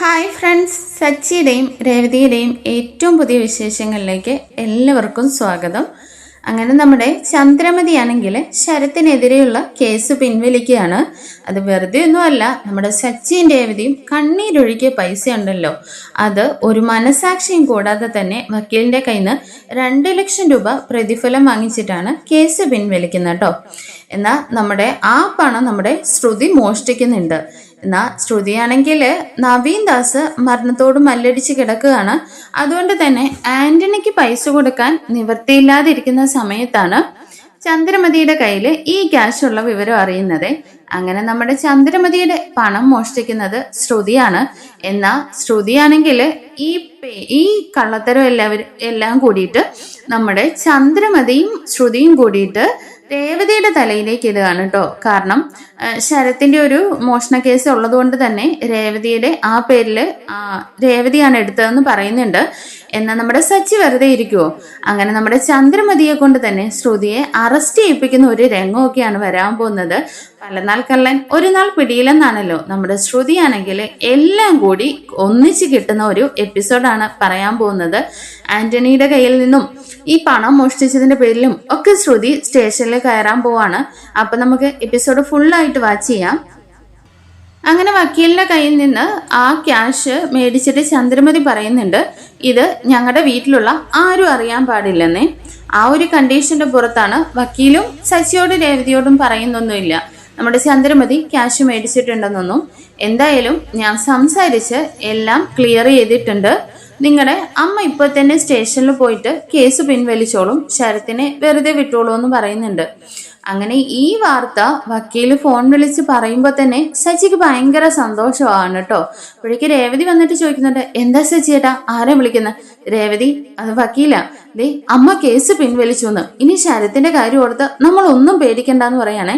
Hi friends, സച്ചിയുടെയും രേവതിയുടെയും ഏറ്റവും പുതിയ വിശേഷങ്ങളിലേക്ക് എല്ലാവർക്കും സ്വാഗതം. അങ്ങനെ നമ്മുടെ ചന്ദ്രമതിയാണെങ്കിൽ ശരത്തിനെതിരെയുള്ള കേസ് പിൻവലിക്കുകയാണ്. അത് വെറുതെ ഒന്നുമല്ല, നമ്മുടെ സച്ചിയും രേവതിയും കണ്ണീരൊഴുകിയ പൈസ ഉണ്ടല്ലോ, അത് ഒരു മനസാക്ഷിയും കൂടാതെ തന്നെ വക്കീലിൻ്റെ കയ്യിൽ നിന്ന് 2 ലക്ഷം രൂപ പ്രതിഫലം വാങ്ങിച്ചിട്ടാണ് കേസ് പിൻവലിക്കുന്നത് കേട്ടോ. എന്നാൽ നമ്മുടെ ആ പണം നമ്മുടെ ശ്രുതി മോഷ്ടിക്കുന്നുണ്ട്. എന്നാൽ ശ്രുതിയാണെങ്കിൽ നവീൻ ദാസ് മരണത്തോട് മല്ലടിച്ച് കിടക്കുകയാണ്. അതുകൊണ്ട് തന്നെ ആന്റണിക്ക് പൈസ കൊടുക്കാൻ നിവൃത്തിയില്ലാതിരിക്കുന്ന സമയത്താണ് ചന്ദ്രമതിയുടെ കയ്യിൽ ഈ ക്യാഷ് ഉള്ള വിവരം അറിയുന്നത്. അങ്ങനെ നമ്മുടെ ചന്ദ്രമതിയുടെ പണം മോഷ്ടിക്കുന്നത് ശ്രുതിയാണ്. എന്നാൽ ശ്രുതിയാണെങ്കിൽ ഈ കള്ളത്തരം എല്ലാം കൂടിയിട്ട് നമ്മുടെ ചന്ദ്രമതിയും ശ്രുതിയും കൂടിയിട്ട് രേവതിയുടെ തലയിലേക്ക് ഇടുകയാണ് കേട്ടോ. കാരണം ശരത്തിന്റെ ഒരു മോഷണ കേസ് ഉള്ളത് കൊണ്ട് തന്നെ രേവതിയുടെ ആ പേരിൽ രേവതിയാണ് എടുത്തതെന്ന് പറയുന്നുണ്ട്. എന്നാൽ നമ്മുടെ സച്ചി വെറുതെ ഇരിക്കുവോ? അങ്ങനെ നമ്മുടെ ചന്ദ്രമതിയെ കൊണ്ട് തന്നെ ശ്രുതിയെ അറസ്റ്റ് ചെയ്യിപ്പിക്കുന്ന ഒരു രംഗമൊക്കെയാണ് വരാൻ പോകുന്നത്. പലനാൾ കള്ളൻ ഒരു നാൾ പിടിയിലെന്നാണല്ലോ. നമ്മുടെ ശ്രുതിയാണെങ്കിൽ എല്ലാം കൂടി ഒന്നിച്ച് കിട്ടുന്ന ഒരു എപ്പിസോഡാണ് പറയാൻ പോകുന്നത്. ആന്റണിയുടെ കയ്യിൽ നിന്നും ഈ പണം മോഷ്ടിച്ചതിന്റെ പേരിലും ഒക്കെ ശ്രുതി സ്റ്റേഷനിൽ കയറാൻ പോവാണ്. അപ്പൊ നമുക്ക് എപ്പിസോഡ് ഫുള്ളായിട്ട് വാച്ച് ചെയ്യാം. അങ്ങനെ വക്കീലിന്റെ കയ്യിൽ നിന്ന് ആ ക്യാഷ് മേടിച്ചിട്ട് ചന്ദ്രമതി പറയുന്നുണ്ട്, ഇത് ഞങ്ങളുടെ വീട്ടിലുള്ള ആരും അറിയാൻ പാടില്ലെന്നേ. ആ ഒരു കണ്ടീഷന്റെ പുറത്താണ് വക്കീലും സച്ചിയോടും രേവതിയോടും പറയുന്നൊന്നുമില്ല നമ്മുടെ ചന്ദ്രമതി ക്യാഷ് മേടിച്ചിട്ടുണ്ടെന്നൊന്നും. എന്തായാലും ഞാൻ സംസാരിച്ച് എല്ലാം ക്ലിയർ ചെയ്തിട്ടുണ്ട്. നിങ്ങളുടെ അമ്മ ഇപ്പോൾ തന്നെ സ്റ്റേഷനിൽ പോയിട്ട് കേസ് പിൻവലിച്ചോളും, ശരത്തിനെ വെറുതെ വിട്ടോളൂ എന്ന് പറയുന്നുണ്ട്. അങ്ങനെ ഈ വാർത്ത വക്കീൽ ഫോൺ വിളിച്ച് പറയുമ്പോൾ തന്നെ സച്ചിക്ക് ഭയങ്കര സന്തോഷമാണ് കേട്ടോ. അപ്പോഴേക്ക് രേവതി വന്നിട്ട് ചോദിക്കുന്നുണ്ട്, എന്താ സച്ചിയേട്ടാ, ആരെ വിളിക്കുന്നത്? രേവതി, അത് വക്കീലാ, ദേ അമ്മ കേസ് പിൻവലിച്ചു എന്ന്. ഇനി ശരത്തിന്റെ കാര്യം ഓർത്ത് നമ്മൾ ഒന്നും പേടിക്കണ്ടെന്ന് പറയാണേ.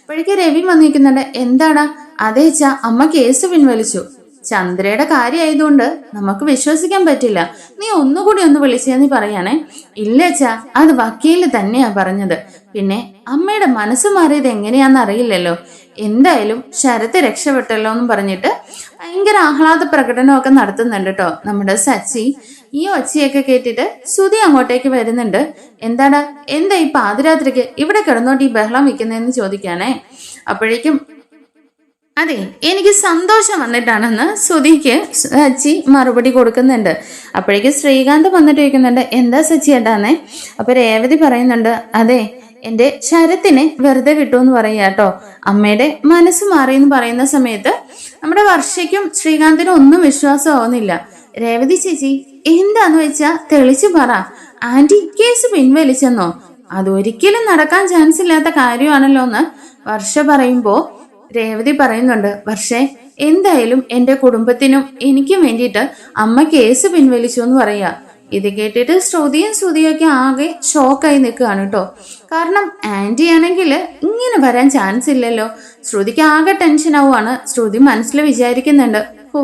അപ്പോഴേക്ക് രവി വന്നിരിക്കുന്നുണ്ട്, എന്താണ്? അതേച്ചാ, അമ്മ കേസ് പിൻവലിച്ചു. ചന്ദ്രയുടെ കാര്യമായതുകൊണ്ട് നമുക്ക് വിശ്വസിക്കാൻ പറ്റില്ല, നീ ഒന്നുകൂടി ഒന്ന് വിളിച്ചെന്ന് പറയാനേ. ഇല്ലച്ചാ, അത് വക്കീല് തന്നെയാ പറഞ്ഞത്. പിന്നെ അമ്മയുടെ മനസ്സ് മാറിയത് എങ്ങനെയാന്ന് അറിയില്ലല്ലോ. എന്തായാലും ശരത്ത് രക്ഷപ്പെട്ടല്ലോ എന്നും പറഞ്ഞിട്ട് ഭയങ്കര ആഹ്ലാദ പ്രകടനമൊക്കെ നടത്തുന്നുണ്ട് കേട്ടോ നമ്മുടെ സച്ചി. ഈ ഒച്ചയൊക്കെ കേട്ടിട്ട് സുധി അങ്ങോട്ടേക്ക് വരുന്നുണ്ട്. എന്താ ഈ പാതിരാത്രിക്ക് ഇവിടെ കിടന്നോണ്ട് ഈ ബഹളം വെക്കുന്നതെന്ന് ചോദിക്കാനേ. അപ്പോഴേക്കും അതെ, എനിക്ക് സന്തോഷം വന്നിട്ടാണെന്ന് സുധിക്ക് സച്ചി മറുപടി കൊടുക്കുന്നുണ്ട്. അപ്പോഴേക്ക് ശ്രീകാന്ത് വന്നിട്ട് ചോദിക്കുന്നുണ്ട്, എന്താ സച്ചി ഏട്ടാന്നേ? അപ്പൊ രേവതി പറയുന്നുണ്ട്, അതെ, എൻ്റെ ശരത്തിനെ വെറുതെ വിട്ടു എന്ന് പറയാ കേട്ടോ. അമ്മയുടെ മനസ്സ് മാറിയെന്ന് പറയുന്ന സമയത്ത് നമ്മുടെ വർഷയ്ക്കും ശ്രീകാന്തിനും ഒന്നും വിശ്വാസമാവുന്നില്ല. രേവതി ചേച്ചി, എന്താന്ന് വെച്ചാ തെളിച്ചു പറ, ആന്റി കേസ് പിൻവലിച്ചെന്നോ? അതൊരിക്കലും നടക്കാൻ ചാൻസ് ഇല്ലാത്ത കാര്യമാണല്ലോ എന്ന് വർഷ പറയുമ്പോ രേവതി പറയുന്നുണ്ട്, പക്ഷേ എന്തായാലും എൻ്റെ കുടുംബത്തിനും എനിക്കും വേണ്ടിയിട്ട് അമ്മ കേസ് പിൻവലിച്ചു എന്ന് പറയാ. ഇത് കേട്ടിട്ട് ശ്രുതിയൊക്കെ ആകെ ഷോക്കായി നിൽക്കുകയാണ് കേട്ടോ. കാരണം ആന്റി ആണെങ്കിൽ ഇങ്ങനെ വരാൻ ചാൻസ് ഇല്ലല്ലോ. ശ്രുതിക്ക് ആകെ ടെൻഷൻ ആവുകയാണ്. ശ്രുതി മനസ്സിൽ വിചാരിക്കുന്നുണ്ട്, ഓ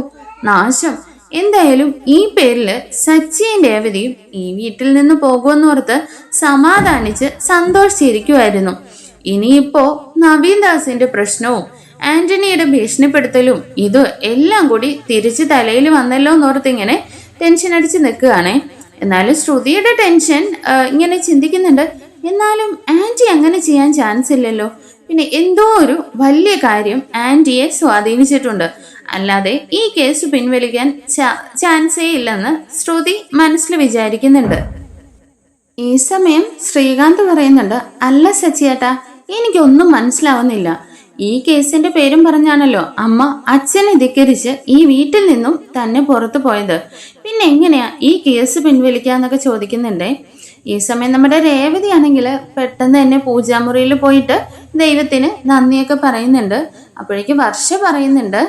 നാശം, എന്തായാലും ഈ പേരിൽ സച്ചിയും രേവതിയും ഈ വീട്ടിൽ നിന്ന് പോകുമെന്നോർത്ത് സമാധാനിച്ച് സന്തോഷിച്ചിരിക്കുമായിരുന്നു. ഇനിയിപ്പോ നവീൻ ദാസിന്റെ പ്രശ്നവും ആന്റണിയുടെ ഭീഷണിപ്പെടുത്തലും ഇത് എല്ലാം കൂടി തിരിച്ച് തലയിൽ വന്നല്ലോ എന്നോർത്ത് ഇങ്ങനെ ടെൻഷൻ അടിച്ച് നിൽക്കുകയാണേ. എന്നാലും ശ്രുതിയുടെ ടെൻഷൻ ഇങ്ങനെ ചിന്തിക്കുന്നുണ്ട്, എന്നാലും ആന്റി അങ്ങനെ ചെയ്യാൻ ചാൻസ് ഇല്ലല്ലോ. പിന്നെ എന്തോ ഒരു വലിയ കാര്യം ആന്റിയെ സ്വാധീനിച്ചിട്ടുണ്ട്, അല്ലാതെ ഈ കേസ് പിൻവലിക്കാൻ ചാൻസേ ഇല്ലെന്ന് ശ്രുതി മനസ്സിൽ വിചാരിക്കുന്നുണ്ട്. ഈ സമയം ശ്രീകാന്ത് പറയുന്നുണ്ട്, അല്ല സച്ചിയേട്ടാ, എനിക്കൊന്നും മനസ്സിലാവുന്നില്ല. ഈ കേസിന്റെ പേരും പറഞ്ഞാണല്ലോ അമ്മ അച്ഛനെ ധിക്കരിച്ച് ഈ വീട്ടിൽ നിന്നും തന്നെ പുറത്തു പോയത്. പിന്നെ എങ്ങനെയാ ഈ കേസ് പിൻവലിക്കാന്നൊക്കെ ചോദിക്കുന്നുണ്ടേ. ഈ സമയം നമ്മുടെ രേവതി ആണെങ്കിൽ പെട്ടെന്ന് തന്നെ പൂജാമുറിയിൽ പോയിട്ട് ദൈവത്തിന് നന്ദിയൊക്കെ പറയുന്നുണ്ട്. അപ്പോഴേക്കും വർഷ പറയുന്നുണ്ട്,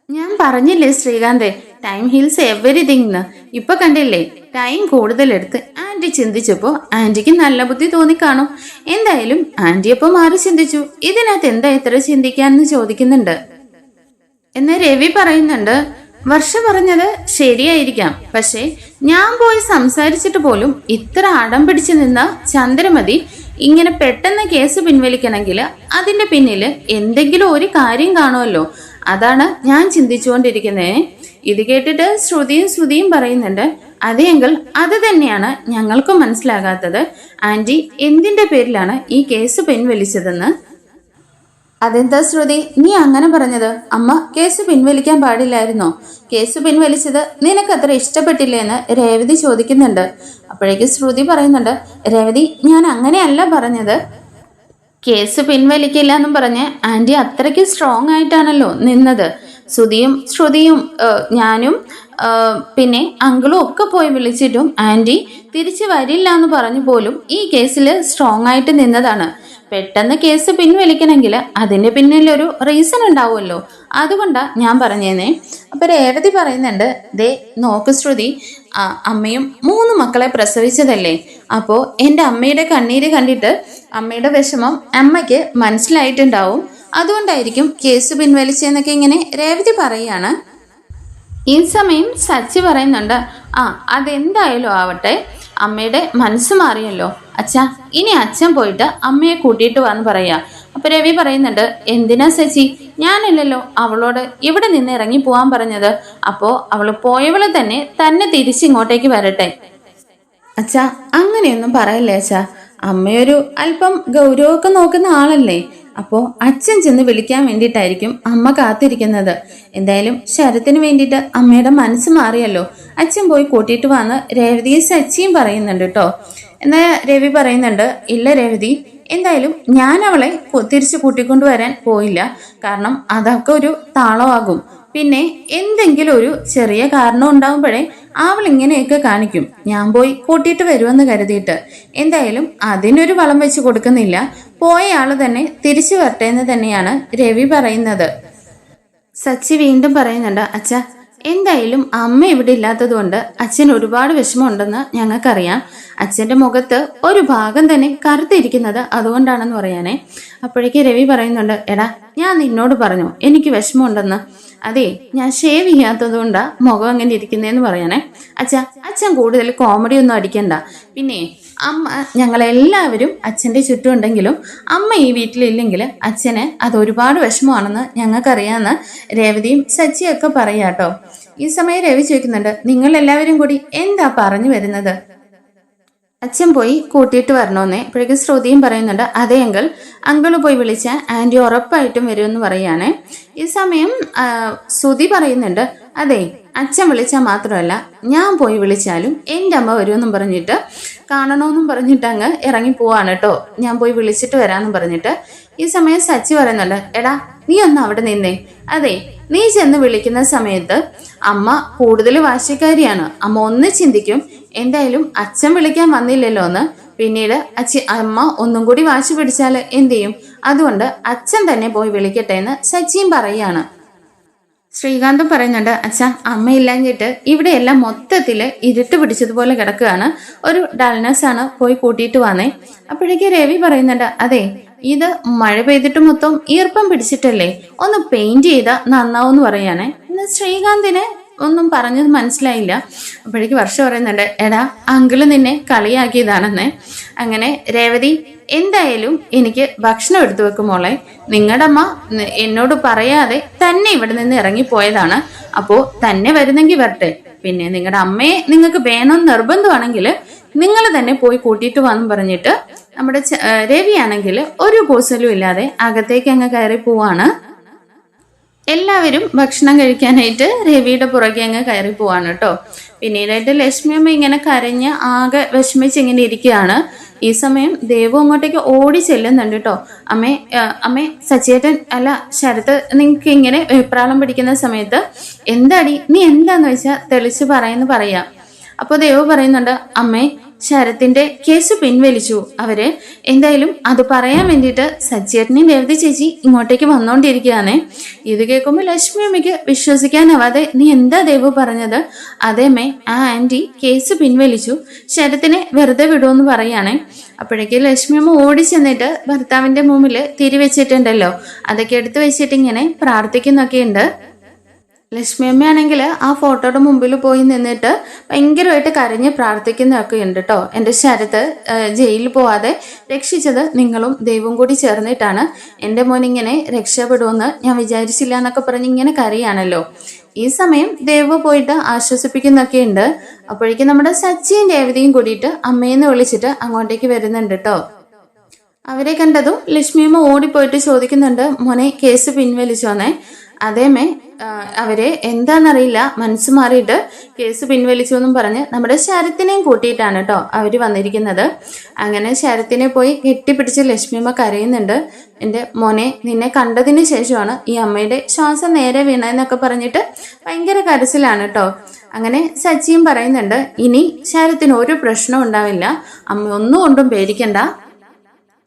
ഞാൻ പറഞ്ഞില്ലേ ശ്രീകാന്തേ, ടൈം ഹീൽസ് എവരിതിങ് എന്ന്. ഇപ്പൊ കണ്ടില്ലേ, ടൈം കൂടുതലെടുത്ത് ആന്റി ചിന്തിച്ചപ്പോ ആന്റിക്ക് നല്ല ബുദ്ധി തോന്നിക്കാണും. എന്തായാലും ആന്റി അപ്പൊ മാറി ചിന്തിച്ചു, ഇതിനകത്ത് എന്താ ഇത്ര ചിന്തിക്കാന്ന് ചോദിക്കുന്നുണ്ട്. എന്ന് രവി പറയുന്നുണ്ട്, വർഷ പറഞ്ഞത് ശരിയായിരിക്കാം, പക്ഷെ ഞാൻ പോയി സംസാരിച്ചിട്ട് പോലും ഇത്ര അടം പിടിച്ചു നിന്ന ചന്ദ്രമതി ഇങ്ങനെ പെട്ടെന്ന് കേസ് പിൻവലിക്കണമെങ്കിൽ അതിന്റെ പിന്നിൽ എന്തെങ്കിലും ഒരു കാര്യം കാണുമല്ലോ. അതാണ് ഞാൻ ചിന്തിച്ചുകൊണ്ടിരിക്കുന്നേ. ഇത് കേട്ടിട്ട് ശ്രുതിയും പറയുന്നുണ്ട്, അതെങ്കിൽ അത് തന്നെയാണ് ഞങ്ങൾക്കും മനസ്സിലാകാത്തത്. ആന്റി എന്തിന്റെ പേരിലാണ് ഈ കേസ് പിൻവലിച്ചതെന്ന്. അതെന്താ ശ്രുതി നീ അങ്ങനെ പറഞ്ഞത്? അമ്മ കേസ് പിൻവലിക്കാൻ പാടില്ലായിരുന്നോ? കേസ് പിൻവലിച്ചത് നിനക്ക് അത്ര ഇഷ്ടപ്പെട്ടില്ലേ എന്ന് രേവതി ചോദിക്കുന്നുണ്ട്. അപ്പോഴേക്ക് ശ്രുതി പറയുന്നുണ്ട്, രേവതി ഞാൻ അങ്ങനെയല്ല പറഞ്ഞത്. കേസ് പിൻവലിക്കില്ല എന്നും പറഞ്ഞ് ആന്റി അത്രയ്ക്ക് സ്ട്രോങ് ആയിട്ടാണല്ലോ നിന്നത്. ശ്രുതിയും ഞാനും പിന്നെ അങ്കിളും ഒക്കെ പോയി വിളിച്ചിട്ടും ആന്റി തിരിച്ചു വരില്ല എന്ന് പറഞ്ഞു പോലും ഈ കേസിൽ സ്ട്രോങ് ആയിട്ട് നിന്നതാണ്. പെട്ടെന്ന് കേസ് പിൻവലിക്കണമെങ്കിൽ അതിന്റെ പിന്നിലൊരു റീസൺ ഉണ്ടാവുമല്ലോ, അതുകൊണ്ടാ ഞാൻ പറഞ്ഞേന്നേ. അപ്പൊ രേവതി പറയുന്നുണ്ട്, ദേ നോക്ക് ശ്രുതി, അമ്മയും 3 മക്കളെ പ്രസവിച്ചതല്ലേ. അപ്പോ എൻ്റെ അമ്മയുടെ കണ്ണീര് കണ്ടിട്ട് അമ്മയുടെ വിഷമം അമ്മയ്ക്ക് മനസ്സിലായിട്ടുണ്ടാവും. അതുകൊണ്ടായിരിക്കും കേസ് പിൻവലിച്ചെന്നൊക്കെ ഇങ്ങനെ രേവതി പറയാണ്. ഈ സമയം സച്ചി പറയുന്നുണ്ട്, അതെന്തായാലും ആവട്ടെ, അമ്മയുടെ മനസ്സ് മാറിയല്ലോ അച്ഛാ, ഇനി അച്ഛൻ പോയിട്ട് അമ്മയെ കൂട്ടിയിട്ട് വന്ന് പറയാ. അപ്പൊ രവി പറയുന്നുണ്ട്, എന്തിനാ സച്ചി, ഞാനല്ലല്ലോ അവളോട് ഇവിടെ നിന്ന് ഇറങ്ങി പോവാൻ പറഞ്ഞത്. അപ്പോ അവള് പോയവള് തന്നെ തിരിച്ചിങ്ങോട്ടേക്ക് വരട്ടെ. അച്ഛാ അങ്ങനെയൊന്നും പറയല്ലേ അച്ഛാ, അമ്മയൊരു അല്പം ഗൗരവമൊക്കെ നോക്കുന്ന ആളല്ലേ. അപ്പോ അച്ഛൻ ചെന്ന് വിളിക്കാൻ വേണ്ടിയിട്ടായിരിക്കും അമ്മ കാത്തിരിക്കുന്നത്. എന്തായാലും ശരത്തിന് വേണ്ടിയിട്ട് അമ്മയുടെ മനസ്സ് മാറിയല്ലോ, അച്ഛൻ പോയി കൂട്ടിയിട്ട് വന്ന് രേവതിയെ സച്ചിയും പറയുന്നുണ്ട് കേട്ടോ. എന്നാ രവി പറയുന്നുണ്ട്, ഇല്ല രേവതി, എന്തായാലും ഞാൻ അവളെ തിരിച്ചു കൂട്ടിക്കൊണ്ടുവരാൻ പോയില്ല. കാരണം അതൊക്കെ ഒരു താളമാകും. പിന്നെ എന്തെങ്കിലും ഒരു ചെറിയ കാരണം ഉണ്ടാവുമ്പോഴേ അവൾ ഇങ്ങനെയൊക്കെ കാണിക്കും. ഞാൻ പോയി കൂട്ടിയിട്ട് വരുമെന്ന് കരുതിയിട്ട് എന്തായാലും അതിനൊരു വളം വെച്ച് കൊടുക്കുന്നില്ല. പോയ ആള് തന്നെ തിരിച്ചു വരട്ടെ എന്ന് തന്നെയാണ് രവി പറയുന്നത്. സച്ചി വീണ്ടും പറയുന്നുണ്ട്, അച്ഛാ എന്തായാലും അമ്മ ഇവിടെ ഇല്ലാത്തത് കൊണ്ട് അച്ഛൻ ഒരുപാട് വിഷമമുണ്ടെന്ന് ഞങ്ങൾക്കറിയാം. അച്ഛൻ്റെ മുഖത്ത് ഒരു ഭാഗം തന്നെ കറുത്തിരിക്കുന്നത് അതുകൊണ്ടാണെന്ന് പറയാനേ. അപ്പോഴേക്ക് രവി പറയുന്നുണ്ട്, എടാ ഞാൻ നിന്നോട് പറഞ്ഞു എനിക്ക് വിഷമമുണ്ടെന്ന്. അതെ, ഞാൻ ഷേവ് ചെയ്യാത്തത് കൊണ്ടാ മുഖം അങ്ങനെ ഇരിക്കുന്നതെന്ന് പറയാനേ. അച്ഛൻ കൂടുതൽ കോമഡി ഒന്നും അടിക്കണ്ട. പിന്നെ അമ്മ ഞങ്ങളെല്ലാവരും അച്ഛൻ്റെ ചുറ്റുമുണ്ടെങ്കിലും അമ്മ ഈ വീട്ടിലില്ലെങ്കിൽ അച്ഛന് അത് ഒരുപാട് വിഷമമാണെന്ന് ഞങ്ങൾക്കറിയാമെന്ന് രേവതിയും സച്ചിയൊക്കെ പറയാട്ടോ. ഈ സമയം രവി ചോദിക്കുന്നുണ്ട്, നിങ്ങൾ എല്ലാവരും കൂടി എന്താ പറഞ്ഞു വരുന്നത്? അച്ഛൻ പോയി കൂട്ടിയിട്ട് വരണോന്നേ. അപ്പോഴേക്കും ശ്രുതിയും പറയുന്നുണ്ട്, അതേ അങ്കിള് പോയി വിളിച്ച ആന്റി ഉറപ്പായിട്ടും വരുമെന്ന് പറയാനേ. ഈ സമയം ശ്രുതി പറയുന്നുണ്ട്, അതെ അച്ഛൻ വിളിച്ചാൽ മാത്രമല്ല ഞാൻ പോയി വിളിച്ചാലും എൻ്റെ അമ്മ വരുമെന്നും പറഞ്ഞിട്ട് കാണണമെന്നും പറഞ്ഞിട്ട് അങ്ങ് ഇറങ്ങി പോവാണ് കേട്ടോ. ഞാൻ പോയി വിളിച്ചിട്ട് വരാമെന്നും പറഞ്ഞിട്ട്. ഈ സമയം സച്ചി പറയുന്നുണ്ട്, എടാ നീ ഒന്ന് അവിടെ നിന്നേ. അതെ, നീ ചെന്ന് വിളിക്കുന്ന സമയത്ത് അമ്മ കൂടുതൽ വാശിക്കാരിയാണ്. അമ്മ ഒന്ന് ചിന്തിക്കും, എന്തായാലും അച്ഛൻ വിളിക്കാൻ വന്നില്ലല്ലോ എന്ന്. പിന്നീട് അമ്മ ഒന്നും കൂടി വാശി പിടിച്ചാൽ എന്ത് ചെയ്യും? അതുകൊണ്ട് അച്ഛൻ തന്നെ പോയി വിളിക്കട്ടെ എന്ന് സച്ചിയും പറയാണ്. ശ്രീകാന്തും പറയുന്നുണ്ട്, അച്ഛാ അമ്മയില്ലാഞ്ഞിട്ട് ഇവിടെ എല്ലാം മൊത്തത്തില് ഇരുട്ട് പിടിച്ചതുപോലെ കിടക്കുകയാണ്, ഒരു ഡൾനെസ് ആണ്, പോയി കൂട്ടിയിട്ട് വന്നേ. അപ്പോഴേക്ക് രവി പറയുന്നുണ്ട്, അതെ ഇത് മഴ പെയ്തിട്ട് മൊത്തം ഈർപ്പം പിടിച്ചിട്ടല്ലേ, ഒന്ന് പെയിന്റ് ചെയ്താൽ നന്നാവും പറയാനേ. ഇന്ന് ശ്രീകാന്തിന് ഒന്നും പറഞ്ഞത് മനസ്സിലായില്ല. അപ്പോഴേക്ക് വർഷ പറയുന്നുണ്ട്, എടാ അങ്കിള് നിന്നെ കളിയാക്കിയതാണെന്ന്. അങ്ങനെ രേവതി എന്തായാലും എനിക്ക് ഭക്ഷണം എടുത്തു വെക്കും മോളെ. നിങ്ങളുടെ അമ്മ എന്നോട് പറയാതെ തന്നെ ഇവിടെ നിന്ന് ഇറങ്ങിപ്പോയതാണ്. അപ്പോ തന്നെ വരുന്നെങ്കിൽ വരട്ടെ. പിന്നെ നിങ്ങളുടെ അമ്മയെ നിങ്ങൾക്ക് വേണമെന്ന് നിർബന്ധമാണെങ്കിൽ നിങ്ങൾ തന്നെ പോയി കൂട്ടിയിട്ട് വന്നു പറഞ്ഞിട്ട് നമ്മുടെ രവിയാണെങ്കിൽ ഒരു കൂസലും ഇല്ലാതെ അകത്തേക്ക് അങ്ങ് കയറി പോവാണ്. എല്ലാവരും ഭക്ഷണം കഴിക്കാനായിട്ട് രവിയുടെ പുറകെ അങ്ങ് കയറി പോവാണ് കേട്ടോ. പിന്നീടായിട്ട് ലക്ഷ്മിയമ്മ ഇങ്ങനെ കരഞ്ഞ് ആകെ വിഷമിച്ച് ഇങ്ങനെ ഇരിക്കുകയാണ്. ഈ സമയം ദേവു അങ്ങോട്ടേക്ക് ഓടി ചെല്ലുന്നുണ്ട് കേട്ടോ. അമ്മേ സച്ചേട്ടൻ അല്ല ശരത്ത് നിങ്ങൾക്ക് ഇങ്ങനെ വെപ്രാളം പിടിക്കുന്ന സമയത്ത് എന്താടി നീ എന്താന്ന് വെച്ചാൽ തെളിച്ച് പറയാം. അപ്പോൾ ദേവു പറയുന്നുണ്ട്, അമ്മേ ശരത്തിന്റെ കേസ് പിൻവലിച്ചു അവര്. എന്തായാലും അത് പറയാൻ വേണ്ടിയിട്ട് സച്ചേട്ടനെയും രേവതി ചേച്ചി ഇങ്ങോട്ടേക്ക് വന്നോണ്ടിരിക്കുകയാണേ. ഇത് കേൾക്കുമ്പോൾ ലക്ഷ്മി അമ്മയ്ക്ക് വിശ്വസിക്കാനാവാതെ, നീ എന്താ ദേവു പറഞ്ഞത്? അതേമ്മേ, ആ ആന്റി കേസ് പിൻവലിച്ചു, ശരത്തിനെ വെറുതെ വിടുമെന്ന് പറയാണേ. അപ്പോഴേക്ക് ലക്ഷ്മി അമ്മ ഓടി ചെന്നിട്ട് ഭർത്താവിന്റെ മുമ്പിൽ തിരിവെച്ചിട്ടുണ്ടല്ലോ, അതൊക്കെ എടുത്തു വെച്ചിട്ട് ഇങ്ങനെ പ്രാർത്ഥിക്കുന്നൊക്കെ ഉണ്ട്. ലക്ഷ്മി അമ്മയാണെങ്കിൽ ആ ഫോട്ടോയുടെ മുമ്പിൽ പോയി നിന്നിട്ട് ഭയങ്കരമായിട്ട് കരഞ്ഞ് പ്രാർത്ഥിക്കുന്നതൊക്കെ ഉണ്ട് കേട്ടോ. എൻ്റെ ശരത്ത് ജയിലിൽ പോവാതെ രക്ഷിച്ചത് നിങ്ങളും ദൈവവും കൂടി ചേർന്നിട്ടാണ്. എൻ്റെ മോനിങ്ങനെ രക്ഷപ്പെടുമെന്ന് ഞാൻ വിചാരിച്ചില്ല എന്നൊക്കെ പറഞ്ഞ് ഇങ്ങനെ കരയാണല്ലോ. ഈ സമയം ദേവ് പോയിട്ട് ആശ്വസിപ്പിക്കുന്നൊക്കെ ഉണ്ട്. അപ്പോഴേക്കും നമ്മുടെ സച്ചിയും രേവതിയും കൂടിയിട്ട് അമ്മയെന്ന് വിളിച്ചിട്ട് അങ്ങോട്ടേക്ക് വരുന്നുണ്ട് കേട്ടോ. അവരെ കണ്ടതും ലക്ഷ്മിയമ്മ ഓടിപ്പോയിട്ട് ചോദിക്കുന്നുണ്ട്, മോനെ കേസ് പിൻവലിച്ചോന്നേ. അതേമേ, അവരെ എന്താണെന്നറിയില്ല മനസ്സ് മാറിയിട്ട് കേസ് പിൻവലിച്ചു എന്നും പറഞ്ഞ് നമ്മുടെ ശരത്തിനെയും കൂട്ടിയിട്ടാണ് കേട്ടോ അവർ വന്നിരിക്കുന്നത്. അങ്ങനെ ശരത്തിനെ പോയി കെട്ടിപ്പിടിച്ച് ലക്ഷ്മിയമ്മ കരയുന്നുണ്ട്. എൻ്റെ മോനെ, നിന്നെ കണ്ടതിന് ശേഷമാണ് ഈ അമ്മയുടെ ശ്വാസം നേരെ വീണതെന്നൊക്കെ പറഞ്ഞിട്ട് ഭയങ്കര കരച്ചിലാണ് കേട്ടോ. അങ്ങനെ സച്ചിയും പറയുന്നുണ്ട്, ഇനി ശരത്തിന് ഒരു പ്രശ്നം ഉണ്ടാവില്ല, അമ്മ ഒന്നും കൊണ്ടും പേടിക്കണ്ട.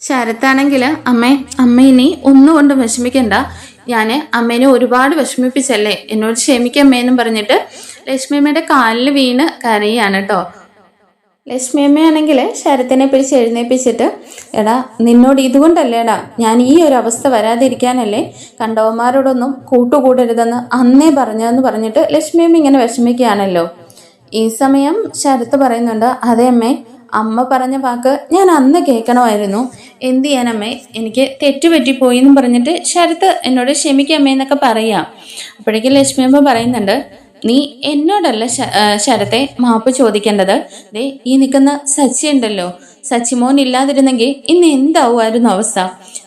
ശരത്താണെങ്കിൽ അമ്മ ഇനി ഒന്നുകൊണ്ടും വിഷമിക്കണ്ട, ഞാൻ അമ്മേനെ ഒരുപാട് വിഷമിപ്പിച്ചല്ലേ, എന്നോട് ക്ഷമിക്കമ്മേന്നും പറഞ്ഞിട്ട് ലക്ഷ്മിയമ്മയുടെ കാലിൽ വീണ് കരയാണ് കേട്ടോ. ലക്ഷ്മിയമ്മയാണെങ്കിൽ ശരത്തിനെ പിടിച്ച് എഴുന്നേപ്പിച്ചിട്ട്, എടാ നിന്നോട് ഇതുകൊണ്ടല്ലേടാ ഞാൻ ഈ ഒരു അവസ്ഥ വരാതിരിക്കാനല്ലേ കണ്ടവന്മാരോടൊന്നും കൂട്ടുകൂടരുതെന്ന് അന്നേ പറഞ്ഞതെന്ന് പറഞ്ഞിട്ട് ലക്ഷ്മിയമ്മ ഇങ്ങനെ വിഷമിക്കുകയാണല്ലോ. ഈ സമയം ശരത്ത് പറയുന്നുണ്ട്, അതേ അമ്മ പറഞ്ഞ വാക്ക് ഞാൻ അന്ന് കേൾക്കണമായിരുന്നു. എന്ത് ചെയ്യാനമ്മേ, എനിക്ക് തെറ്റുപറ്റിപ്പോയി എന്നും പറഞ്ഞിട്ട് ശരത്ത് എന്നോട് ക്ഷമിക്കമ്മേ എന്നൊക്കെ പറയാം. അപ്പോഴേക്കും ലക്ഷ്മിയമ്മ പറയുന്നുണ്ട്, നീ എന്നോടല്ല ശരത്തെ മാപ്പ് ചോദിക്കേണ്ടത്. ദേ ഈ നിൽക്കുന്ന സച്ചി ഉണ്ടല്ലോ, സച്ചിമോൻ ഇല്ലാതിരുന്നെങ്കിൽ ഇന്ന് എന്താവുമായിരുന്നു അവസ്ഥ.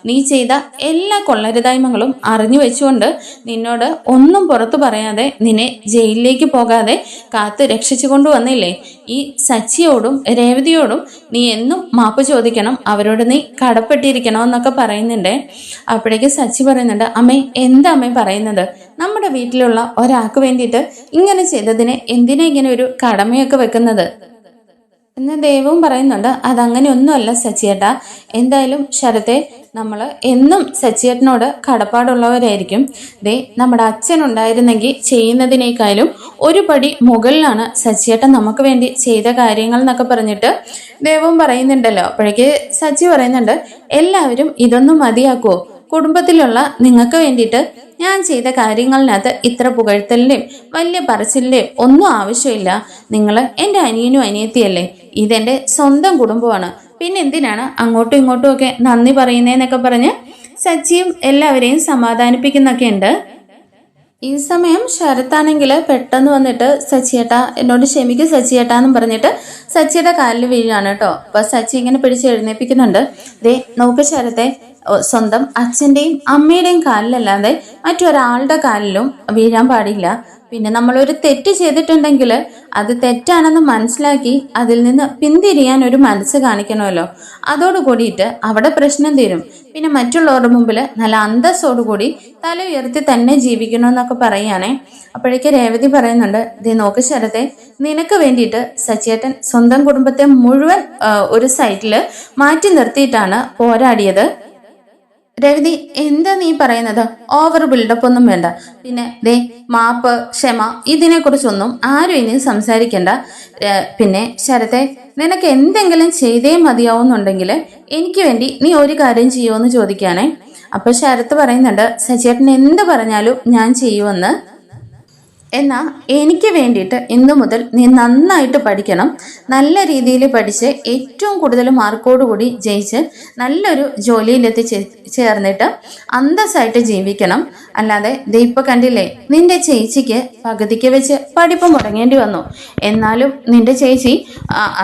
നീ ചെയ്ത എല്ലാ കൊള്ളരുതായ്മകളും അറിഞ്ഞു വെച്ചുകൊണ്ട് നിന്നോട് ഒന്നും പുറത്തു പറയാതെ നിന്നെ ജയിലിലേക്ക് പോകാതെ കാത്ത് രക്ഷിച്ചു കൊണ്ടുവന്നില്ലേ, ഈ സച്ചിയോടും രേവതിയോടും നീ എന്നും മാപ്പ് ചോദിക്കണം, അവരോട് നീ കടപ്പെട്ടിരിക്കണം എന്നൊക്കെ പറയുന്നുണ്ട്. അപ്പോഴേക്കും സച്ചി പറയുന്നുണ്ട്, അമ്മേ എന്താ അമ്മേ പറയുന്നത്, നമ്മുടെ വീട്ടിലുള്ള ഒരാൾക്ക് വേണ്ടിയിട്ട് ഇങ്ങനെ ചെയ്തതിന് എന്തിനാ ഇങ്ങനെ ഒരു കടമയൊക്കെ വെക്കുന്നത് എന്ന് ദേവവും പറയുന്നുണ്ട്. അതങ്ങനെ ഒന്നുമല്ല സച്ചിയേട്ടാ, എന്തായാലും ശരത്തെ നമ്മൾ എന്നും സച്ചിയേട്ടനോട് കടപ്പാടുള്ളവരായിരിക്കും. ദേ നമ്മുടെ അച്ഛൻ ഉണ്ടായിരുന്നെങ്കിൽ ചെയ്യുന്നതിനേക്കാളും ഒരു പടി മുകളിലാണ് സച്ചിയേട്ടൻ നമുക്ക് വേണ്ടി ചെയ്ത കാര്യങ്ങൾ എന്നൊക്കെ പറഞ്ഞിട്ട് ദേവവും പറയുന്നുണ്ടല്ലോ. അപ്പോഴേക്ക് സച്ചി പറയുന്നുണ്ട്, എല്ലാവരും ഇതൊന്നും മതിയാക്കുമോ, കുടുംബത്തിലുള്ള നിങ്ങൾക്ക് വേണ്ടിയിട്ട് ഞാൻ ചെയ്ത കാര്യങ്ങളിനകത്ത് ഇത്ര പുകഴ്ത്തലിൻ്റെയും വലിയ പറച്ചിലിൻ്റെയും ഒന്നും ആവശ്യമില്ല. നിങ്ങൾ എൻ്റെ അനിയനും അനിയത്തിയല്ലേ, ഇതെൻ്റെ സ്വന്തം കുടുംബമാണ്, പിന്നെ എന്തിനാണ് അങ്ങോട്ടും ഇങ്ങോട്ടും ഒക്കെ നന്ദി പറയുന്നതെന്നൊക്കെ പറഞ്ഞ് സച്ചിയും എല്ലാവരെയും സമാധാനിപ്പിക്കുന്നൊക്കെ ഉണ്ട്. ഈ സമയം ശരത്താണെങ്കിൽ പെട്ടെന്ന് വന്നിട്ട് സച്ചിയേട്ടാ എന്നോട് ക്ഷമിക്കും സച്ചിയേട്ടാന്നും പറഞ്ഞിട്ട് സച്ചിയുടെ കാലിൽ വീഴാണ് കേട്ടോ. അപ്പൊ സച്ചി ഇങ്ങനെ പിടിച്ച് എഴുന്നേപ്പിക്കുന്നുണ്ട്. ദേ നോക്ക് ശരത്തെ, സ്വന്തം അച്ഛൻ്റെയും അമ്മയുടെയും കാലിലല്ലാതെ മറ്റൊരാളുടെ കാലിലും വീഴാൻ പാടില്ല. പിന്നെ നമ്മളൊരു തെറ്റ് ചെയ്തിട്ടുണ്ടെങ്കിൽ അത് തെറ്റാണെന്ന് മനസ്സിലാക്കി അതിൽ നിന്ന് പിന്തിരിയാൻ ഒരു മനസ്സ് കാണിക്കണമല്ലോ. അതോടുകൂടിയിട്ട് അവിടെ പ്രശ്നം തീരും. പിന്നെ മറ്റുള്ളവരുടെ മുമ്പിൽ നല്ല അന്തസ്സോടുകൂടി തല ഉയർത്തി തന്നെ ജീവിക്കണമെന്നൊക്കെ പറയുകയാണേ. അപ്പോഴേക്ക് രേവതി പറയുന്നുണ്ട്, ദേ നോക്ക് ശരത്തെ, നിനക്ക് വേണ്ടിയിട്ട് സച്ചിയേട്ടൻ സ്വന്തം കുടുംബത്തെ മുഴുവൻ ഒരു സൈറ്റിൽ മാറ്റി നിർത്തിയിട്ടാണ് പോരാടിയത്. രേവതി എന്താ നീ പറയുന്നത്, ഓവർ ബിൽഡപ്പ് ഒന്നും വേണ്ട. പിന്നെ ദേ മാപ്പ് ക്ഷമ ഇതിനെക്കുറിച്ചൊന്നും ആരും ഇനി സംസാരിക്കണ്ട. പിന്നെ ശരത്തെ, നിനക്ക് എന്തെങ്കിലും ചെയ്തേ മതിയാവുന്നുണ്ടെങ്കിൽ എനിക്ക് വേണ്ടി നീ ഒരു കാര്യം ചെയ്യുമെന്ന് ചോദിക്കാനേ. അപ്പൊ ശരത്ത് പറയുന്നുണ്ട്, സച്ചിയേട്ടൻ എന്ത് പറഞ്ഞാലും ഞാൻ ചെയ്യുമെന്ന്. എന്നാൽ എനിക്ക് വേണ്ടിയിട്ട് ഇന്നു മുതൽ നീ നന്നായിട്ട് പഠിക്കണം, നല്ല രീതിയിൽ പഠിച്ച് ഏറ്റവും കൂടുതൽ മാർക്കോടുകൂടി ജയിച്ച് നല്ലൊരു ജോലിയിലെത്തി ചേർന്നിട്ട് അന്തസ്സായിട്ട് ജീവിക്കണം. അല്ലാതെ ദൈപ്പം കണ്ടില്ലേ, നിന്റെ ചേച്ചിക്ക് പകുതിക്ക് വെച്ച് പഠിപ്പ് മുടങ്ങേണ്ടി വന്നു. എന്നാലും നിന്റെ ചേച്ചി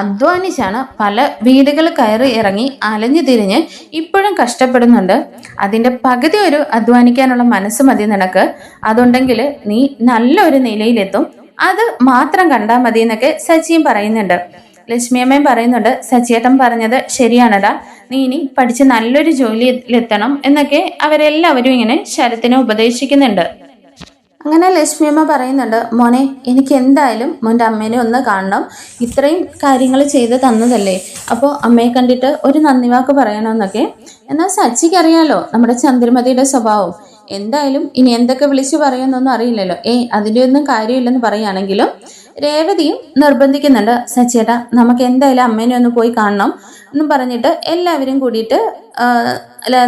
അധ്വാനിച്ചാണ് പല വീടുകൾ കയറി ഇറങ്ങി അലഞ്ഞു തിരിഞ്ഞ് ഇപ്പോഴും കഷ്ടപ്പെടുന്നുണ്ട്. അതിൻ്റെ പകുതി ഒരു അധ്വാനിക്കാനുള്ള മനസ്സ് മതി നിനക്ക്. അതുണ്ടെങ്കിൽ നീ നല്ലൊരു നിലയിലെത്തും, അത് മാത്രം കണ്ടാൽ മതി എന്നൊക്കെ സച്ചിയും പറയുന്നുണ്ട്. ലക്ഷ്മിയമ്മയും പറയുന്നുണ്ട്, സച്ചിയേട്ടൻ പറഞ്ഞത് ശരിയാണടാ, നീ ഇനി പഠിച്ച് നല്ലൊരു ജോലിയിലെത്തണം എന്നൊക്കെ അവരെല്ലാവരും ഇങ്ങനെ ശരത്തിനെ ഉപദേശിക്കുന്നുണ്ട്. അങ്ങനെ ലക്ഷ്മിയമ്മ പറയുന്നുണ്ട്, മോനെ എനിക്ക് എന്തായാലും മോൻ്റെ അമ്മേനെ ഒന്ന് കാണണം, ഇത്രയും കാര്യങ്ങൾ ചെയ്ത് തന്നതല്ലേ, അപ്പോൾ അമ്മയെ കണ്ടിട്ട് ഒരു നന്ദി വാക്ക് പറയണമെന്നൊക്കെ. എന്നാൽ സച്ചിക്ക് അറിയാലോ നമ്മുടെ ചന്ദ്രമതിയുടെ സ്വഭാവം, എന്തായാലും ഇനി എന്തൊക്കെ വിളിച്ചു പറയുമെന്നൊന്നും അറിയില്ലല്ലോ. അതിൻ്റെ ഒന്നും കാര്യമില്ലെന്ന് പറയുകയാണെങ്കിലും രേവതിയും നിർബന്ധിക്കുന്നുണ്ട്. സച്ചേട്ടാ, നമുക്ക് എന്തായാലും അമ്മേനെ ഒന്ന് പോയി കാണണം എന്നും പറഞ്ഞിട്ട് എല്ലാവരും കൂടിയിട്ട്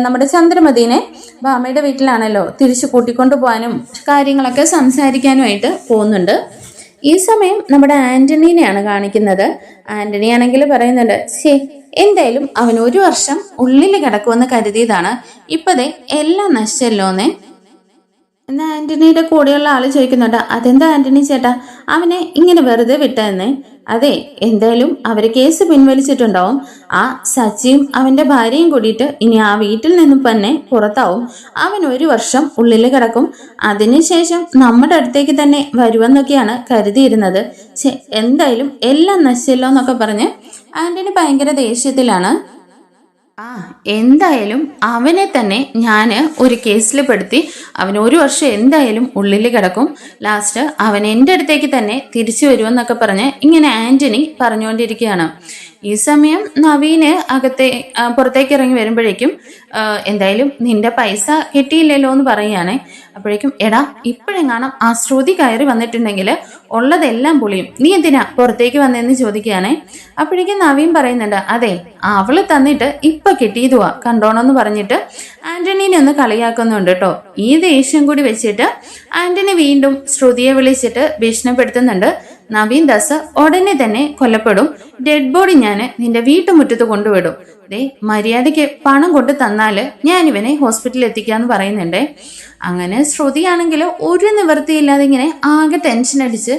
നമ്മുടെ ചന്ദ്രമതിനെ ഭാമയുടെ വീട്ടിലാണല്ലോ തിരിച്ചു കൂട്ടിക്കൊണ്ടു പോകാനും കാര്യങ്ങളൊക്കെ സംസാരിക്കാനുമായിട്ട് പോകുന്നുണ്ട്. ഈ സമയം നമ്മുടെ ആന്റണീനെയാണ് കാണിക്കുന്നത്. ആന്റണി ആണെങ്കിൽ പറയുന്നുണ്ട്, എന്തായാലും അവൻ 1 വർഷം ഉള്ളിൽ കിടക്കുമെന്ന് കരുതിയതാണ്, ഇപ്പതേ എല്ലാം നശിച്ചല്ലോന്നേ. എന്നാ ആന്റണിയുടെ കൂടെയുള്ള ആള് ചോദിക്കുന്നുണ്ട്, അതെന്താ ആന്റണി ചേട്ടാ അവനെ ഇങ്ങനെ വെറുതെ വിട്ടതെന്നേ? അതെ, എന്തായാലും അവര് കേസ് പിൻവലിച്ചിട്ടുണ്ടാവും. ആ സച്ചിയും അവന്റെ ഭാര്യയും കൂടിയിട്ട് ഇനി ആ വീട്ടിൽ നിന്നും തന്നെ പുറത്താവും. അവൻ 1 വർഷം ഉള്ളിൽ കിടക്കും. അതിനുശേഷം നമ്മുടെ അടുത്തേക്ക് തന്നെ വരുമെന്നൊക്കെയാണ് കരുതിയിരുന്നത്. എന്തായാലും എല്ലാം നശിച്ചല്ലോ എന്നൊക്കെ പറഞ്ഞ് ആന്റണി ഭയങ്കര ദേഷ്യത്തിലാണ്. എന്തായാലും അവനെ തന്നെ ഞാൻ ഒരു കേസിൽ പെടുത്തി അവൻ 1 വർഷം എന്തായാലും ഉള്ളിൽ കിടക്കും. ലാസ്റ്റ് അവൻ എൻ്റെ അടുത്തേക്ക് തന്നെ തിരിച്ചു വരുമെന്നൊക്കെ പറഞ്ഞ് ഇങ്ങനെ ആന്റണി പറഞ്ഞുകൊണ്ടിരിക്കുകയാണ്. ഈ സമയം നവീന് പുറത്തേക്ക് ഇറങ്ങി വരുമ്പോഴേക്കും എന്തായാലും നിന്റെ പൈസ കിട്ടിയില്ലല്ലോ എന്ന് പറയുകയാണെ. അപ്പോഴേക്കും എടാ, ഇപ്പോഴെങ്ങാനും ആ ശ്രുതി കയറി വന്നിട്ടുണ്ടെങ്കിൽ ഉള്ളതെല്ലാം പൊളിയും, നീ എന്തിനാ പുറത്തേക്ക് വന്നതെന്ന് ചോദിക്കുകയാണെ. അപ്പോഴേക്കും നവീൻ പറയുന്നുണ്ട്, അതെ അവള് തന്നിട്ട് ഇപ്പൊ കിട്ടിയതുവാ കണ്ടോണമെന്ന് പറഞ്ഞിട്ട് ആന്റണീനെ ഒന്ന് കളിയാക്കുന്നുണ്ട് കേട്ടോ. ഈ ദേഷ്യം കൂടി വെച്ചിട്ട് ആന്റണി വീണ്ടും ശ്രുതിയെ വിളിച്ചിട്ട് ഭീഷണിപ്പെടുത്തുന്നുണ്ട്. നവീൻ ദാസ് ഉടനെ തന്നെ കൊല്ലപ്പെടും, ഡെഡ് ബോഡി ഞാൻ നിന്റെ വീട്ടുമുറ്റത്ത് കൊണ്ടുവിടും, മര്യാദയ്ക്ക് പണം കൊണ്ട് തന്നാല് ഞാൻ ഇവനെ ഹോസ്പിറ്റലിൽ എത്തിക്കാന്ന് പറയുന്നുണ്ടേ. അങ്ങനെ ശ്രുതിയാണെങ്കിൽ ഒരു നിവൃത്തിയില്ലാതെ ഇങ്ങനെ ആകെ ടെൻഷൻ അടിച്ച്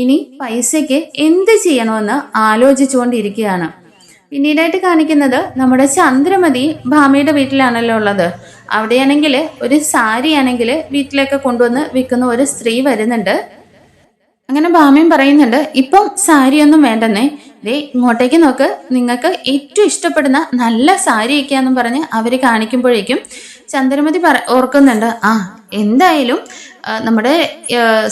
ഇനി പൈസയ്ക്ക് എന്ത് ചെയ്യണമെന്ന് ആലോചിച്ചുകൊണ്ടിരിക്കുകയാണ്. പിന്നീടായിട്ട് കാണിക്കുന്നത് നമ്മുടെ ചന്ദ്രമതി ഭാമയുടെ വീട്ടിലാണല്ലോ ഉള്ളത്. അവിടെയാണെങ്കിൽ ഒരു സാരി ആണെങ്കിൽ വീട്ടിലൊക്കെ കൊണ്ടുവന്ന് വിൽക്കുന്ന ഒരു സ്ത്രീ വരുന്നുണ്ട്. അങ്ങനെ ഭാമയും പറയുന്നുണ്ട്, ഇപ്പം സാരിയൊന്നും വേണ്ടെന്നേ, ഇങ്ങോട്ടേക്ക് നോക്ക്, നിങ്ങൾക്ക് ഏറ്റവും ഇഷ്ടപ്പെടുന്ന നല്ല സാരിയൊക്കെയാന്നും പറഞ്ഞ് അവര് കാണിക്കുമ്പോഴേക്കും ചന്ദ്രമതി ഓർക്കുന്നുണ്ട്, എന്തായാലും നമ്മുടെ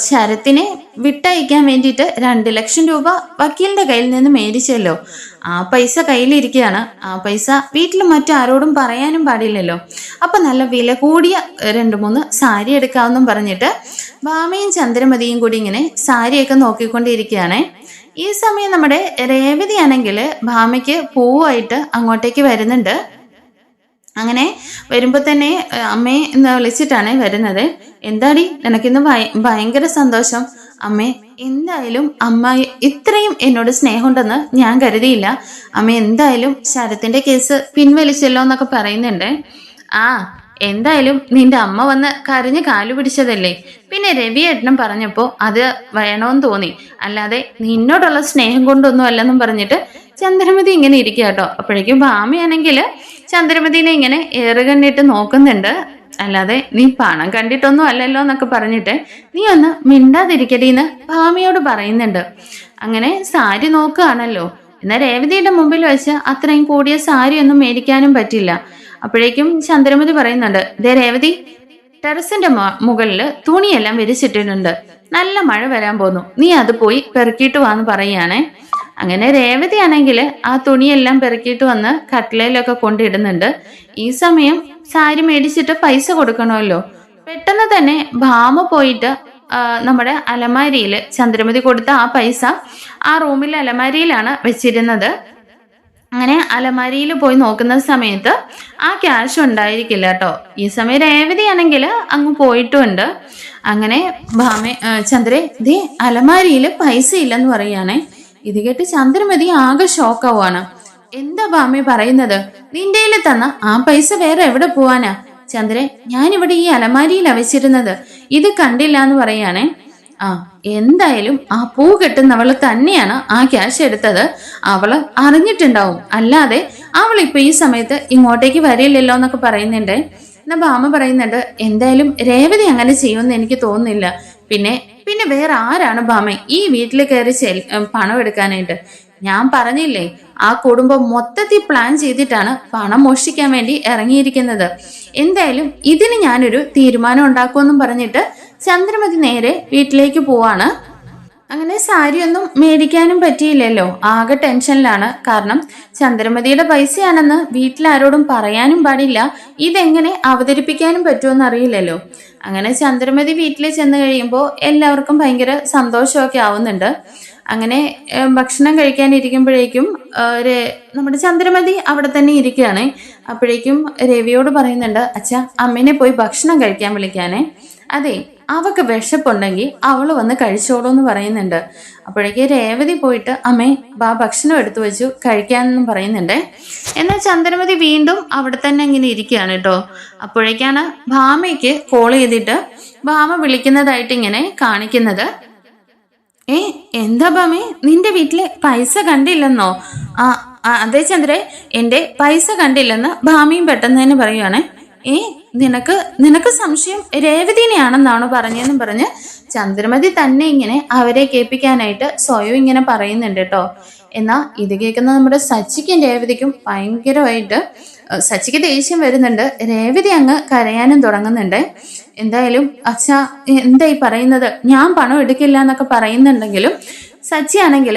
ശരത്തിനെ വിട്ടയക്കാൻ വേണ്ടിയിട്ട് 2 ലക്ഷം രൂപ വക്കീലിന്റെ കയ്യിൽ നിന്ന് മേടിച്ചല്ലോ, ആ പൈസ കയ്യിലിരിക്കുകയാണ്. ആ പൈസ വീട്ടിൽ മറ്റാരോടും പറയാനും പാടില്ലല്ലോ. അപ്പൊ നല്ല വില കൂടിയ 2-3 സാരി എടുക്കാമെന്നും പറഞ്ഞിട്ട് ഭാമയും ചന്ദ്രമതിയും കൂടി ഇങ്ങനെ സാരിയൊക്കെ നോക്കിക്കൊണ്ടിരിക്കുകയാണ്. ഈ സമയം നമ്മുടെ രേവതി ആണെങ്കിൽ ഭാമയ്ക്ക് പൂവായിട്ട് അങ്ങോട്ടേക്ക് വരുന്നുണ്ട്. അങ്ങനെ വരുമ്പോ തന്നെ അമ്മയെ എന്ന് വിളിച്ചിട്ടാണ് വരുന്നത്. എന്താടി നിനക്കിന്ന് ഭയങ്കര സന്തോഷം? അമ്മേ, എന്തായാലും അമ്മ ഇത്രയും എന്നോട് സ്നേഹമുണ്ടെന്ന് ഞാൻ കരുതിയില്ല. അമ്മ എന്തായാലും ശരത്തിന്റെ കേസ് പിൻവലിച്ചല്ലോ എന്നൊക്കെ പറയുന്നുണ്ട്. എന്തായാലും നിന്റെ അമ്മ വന്ന് കരഞ്ഞ് കാലു പിടിച്ചതല്ലേ, പിന്നെ രവിയേട്ടനും പറഞ്ഞപ്പോ അത് വേണമെന്ന് തോന്നി, അല്ലാതെ നിന്നോടുള്ള സ്നേഹം കൊണ്ടൊന്നും അല്ലെന്നും പറഞ്ഞിട്ട് ചന്ദ്രമതി ഇങ്ങനെ ഇരിക്കുക കേട്ടോ. അപ്പോഴേക്കും ഭാമയാണെങ്കിൽ ചന്ദ്രമതിനെ ഇങ്ങനെ ഏറുകണ്ണിട്ട് നോക്കുന്നുണ്ട്. അല്ലാതെ നീ പണം കണ്ടിട്ടൊന്നും അല്ലല്ലോ എന്നൊക്കെ പറഞ്ഞിട്ട് നീ ഒന്ന് മിണ്ടാതിരിക്കടീന്ന് ഭാമയോട് പറയുന്നുണ്ട്. അങ്ങനെ സാരി നോക്കുകയാണല്ലോ. എന്നാൽ രേവതിയുടെ മുമ്പിൽ വെച്ച് അത്രയും കൂടിയ സാരി ഒന്നും മേടിക്കാനും പറ്റില്ല. അപ്പോഴേക്കും ചന്ദ്രമതി പറയുന്നുണ്ട്, രേവതി, ടെറസിന്റെ മുകളിൽ തുണിയെല്ലാം വിരിച്ചിട്ടിട്ടുണ്ട്, നല്ല മഴ വരാൻ പോന്നു, നീ അത് പോയി പെറുക്കിയിട്ട് വാന്ന് പറയുകയാണേ. അങ്ങനെ രേവതി ആണെങ്കിൽ ആ തുണിയെല്ലാം പെറുക്കിയിട്ട് വന്ന് കട്ടിലയിലൊക്കെ കൊണ്ടിടുന്നുണ്ട്. ഈ സമയം സാരി മേടിച്ചിട്ട് പൈസ കൊടുക്കണമല്ലോ. പെട്ടെന്ന് തന്നെ ഭാമ പോയിട്ട് നമ്മുടെ അലമാരിയിൽ ചന്ദ്രമതി കൊടുത്ത ആ പൈസ ആ റൂമിലെ അലമാരിയിലാണ് വെച്ചിരുന്നത്. അങ്ങനെ അലമാരിയിൽ പോയി നോക്കുന്ന സമയത്ത് ആ ക്യാഷ് ഉണ്ടായിരിക്കില്ല കേട്ടോ. ഈ സമയം രേവതി ആണെങ്കിൽ അങ്ങ് പോയിട്ടുമുണ്ട്. അങ്ങനെ ചന്ദ്രേ, ദേ അലമാരിയിൽ പൈസ ഇല്ലെന്ന് പറയുകയാണേ. ഇത് കേട്ട് ചന്ദ്രമതി ആകെ ഷോക്കാവാണ്. എന്താ ഭാമ പറയുന്നത്? നിന്റെ തന്ന ആ പൈസ വേറെ എവിടെ പോവാനാ? ചന്ദ്രൻ, ഞാനിവിടെ ഈ അലമാരിയിലാ വെച്ചിരുന്നത്, ഇത് കണ്ടില്ല എന്ന് പറയാണേ. എന്തായാലും ആ പൂ കെട്ടുന്നവള് തന്നെയാണ് ആ ക്യാഷ് എടുത്തത്. അവള് അറിഞ്ഞിട്ടുണ്ടാവും, അല്ലാതെ അവൾ ഇപ്പൊ ഈ സമയത്ത് ഇങ്ങോട്ടേക്ക് വരില്ലല്ലോ എന്നൊക്കെ പറയുന്നുണ്ട്. എന്നാ ഭാമ പറയുന്നുണ്ട്, എന്തായാലും രേവതി അങ്ങനെ ചെയ്യുമെന്ന് എനിക്ക് തോന്നുന്നില്ല. പിന്നെ വേറെ ആരാണ് ഭാമ ഈ വീട്ടിൽ കയറി പണം എടുക്കാനായിട്ട്? ഞാൻ പറഞ്ഞില്ലേ, ആ കുടുംബം മൊത്തത്തിൽ പ്ലാൻ ചെയ്തിട്ടാണ് പണം മോഷ്ടിക്കാൻ വേണ്ടി ഇറങ്ങിയിരിക്കുന്നത്. എന്തായാലും ഇതിന് ഞാനൊരു തീരുമാനം ഉണ്ടാക്കുമെന്നും പറഞ്ഞിട്ട് ചന്ദ്രമതി നേരെ വീട്ടിലേക്ക് പോവാണ്. അങ്ങനെ സാരിയൊന്നും മേടിക്കാനും പറ്റിയില്ലല്ലോ. ആകെ ടെൻഷനിലാണ്. കാരണം ചന്ദ്രമതിയുടെ പൈസയാണെന്ന് വീട്ടിലാരോടും പറയാനും പാടില്ല. ഇതെങ്ങനെ അവതരിപ്പിക്കാനും പറ്റുമെന്ന് അറിയില്ലല്ലോ. അങ്ങനെ ചന്ദ്രമതി വീട്ടിൽ ചെന്ന് കഴിയുമ്പോൾ എല്ലാവർക്കും ഭയങ്കര സന്തോഷമൊക്കെ ആവുന്നുണ്ട്. അങ്ങനെ ഭക്ഷണം കഴിക്കാനിരിക്കുമ്പോഴേക്കും നമ്മുടെ ചന്ദ്രമതി അവിടെ തന്നെ ഇരിക്കുകയാണ്. അപ്പോഴേക്കും രവിയോട് പറയുന്നുണ്ട്, അച്ഛാ അമ്മേനെ പോയി ഭക്ഷണം കഴിക്കാൻ വിളിക്കാനേ. അതെ, അവക്ക് വിശപ്പുണ്ടെങ്കിൽ അവള് വന്ന് കഴിച്ചോളൂ എന്ന് പറയുന്നുണ്ട്. അപ്പോഴേക്ക് രേവതി പോയിട്ട് അമ്മേ ഭക്ഷണം എടുത്തു വെച്ചു കഴിക്കാനെന്നും പറയുന്നുണ്ട്. എന്നാൽ ചന്ദ്രമതി വീണ്ടും അവിടെ തന്നെ ഇങ്ങനെ ഇരിക്കുകയാണ് കേട്ടോ. അപ്പോഴേക്കാണ് ഭാമയ്ക്ക് കോൾ ചെയ്തിട്ട് ഭാമ വിളിക്കുന്നതായിട്ട് ഇങ്ങനെ കാണിക്കുന്നത്. എന്താ ഭാമേ, നിന്റെ വീട്ടിലെ പൈസ കണ്ടില്ലെന്നോ? അതെ ചന്ദ്രേ, എന്റെ പൈസ കണ്ടില്ലെന്ന് ഭാമയും പെട്ടെന്ന് തന്നെ പറയുവാണേ. നിനക്ക് സംശയം രേവതിനെയാണെന്നാണോ പറഞ്ഞെന്നും പറഞ്ഞ് ചന്ദ്രമതി തന്നെ ഇങ്ങനെ അവരെ കേൾപ്പിക്കാനായിട്ട് സ്വയം ഇങ്ങനെ പറയുന്നുണ്ട് കേട്ടോ. എന്നാ ഇത് കേൾക്കുന്ന നമ്മുടെ സച്ചിക്കും രേവതിക്കും ഭയങ്കരമായിട്ട് സച്ചിക്ക് ദേഷ്യം വരുന്നുണ്ട്. രേവതി അങ്ങ് കരയാനും തുടങ്ങുന്നുണ്ട്. എന്തായാലും അച്ഛാ എന്തായി പറയുന്നത്, ഞാൻ പണം എടുക്കില്ല എന്നൊക്കെ പറയുന്നുണ്ടെങ്കിലും സച്ചി ആണെങ്കിൽ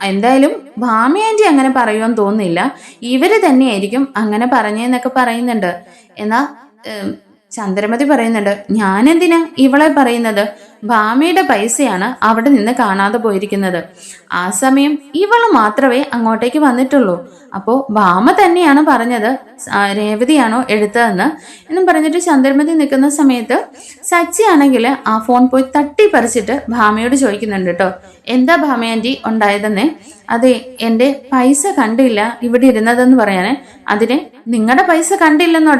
എന്തായാലും ഭാമയാൻറ്റി അങ്ങനെ പറയുമെന്ന് തോന്നുന്നില്ല, ഇവര് തന്നെയായിരിക്കും അങ്ങനെ പറഞ്ഞെന്നൊക്കെ പറയുന്നുണ്ട്. എന്നാ ചന്ദ്രമതി പറയുന്നുണ്ട്, ഞാനെന്തിനാ ഇവളെ പറയുന്നത്? ഭാമയുടെ പൈസയാണ് അവിടെ നിന്ന് കാണാതെ പോയിരിക്കുന്നത്. ആ സമയം ഇവള് മാത്രമേ അങ്ങോട്ടേക്ക് വന്നിട്ടുള്ളൂ. അപ്പോ ഭാമ തന്നെയാണ് പറഞ്ഞത് രേവതിയാണോ എടുത്തതെന്ന് എന്നും പറഞ്ഞിട്ട് ചന്ദ്രമതി നിൽക്കുന്ന സമയത്ത് സച്ചി ആണെങ്കിൽ ആ ഫോൺ പോയി തട്ടിപ്പറിച്ചിട്ട് ഭാമയോട് ചോദിക്കുന്നുണ്ട് കേട്ടോ, എന്താ ഭാമയാൻറ്റി ഉണ്ടായതെന്നേ? അതെ, എൻ്റെ പൈസ കണ്ടില്ല ഇവിടെ ഇരുന്നതെന്ന് പറയാനേ. അതിന് നിങ്ങളുടെ പൈസ കണ്ടില്ലെന്ന്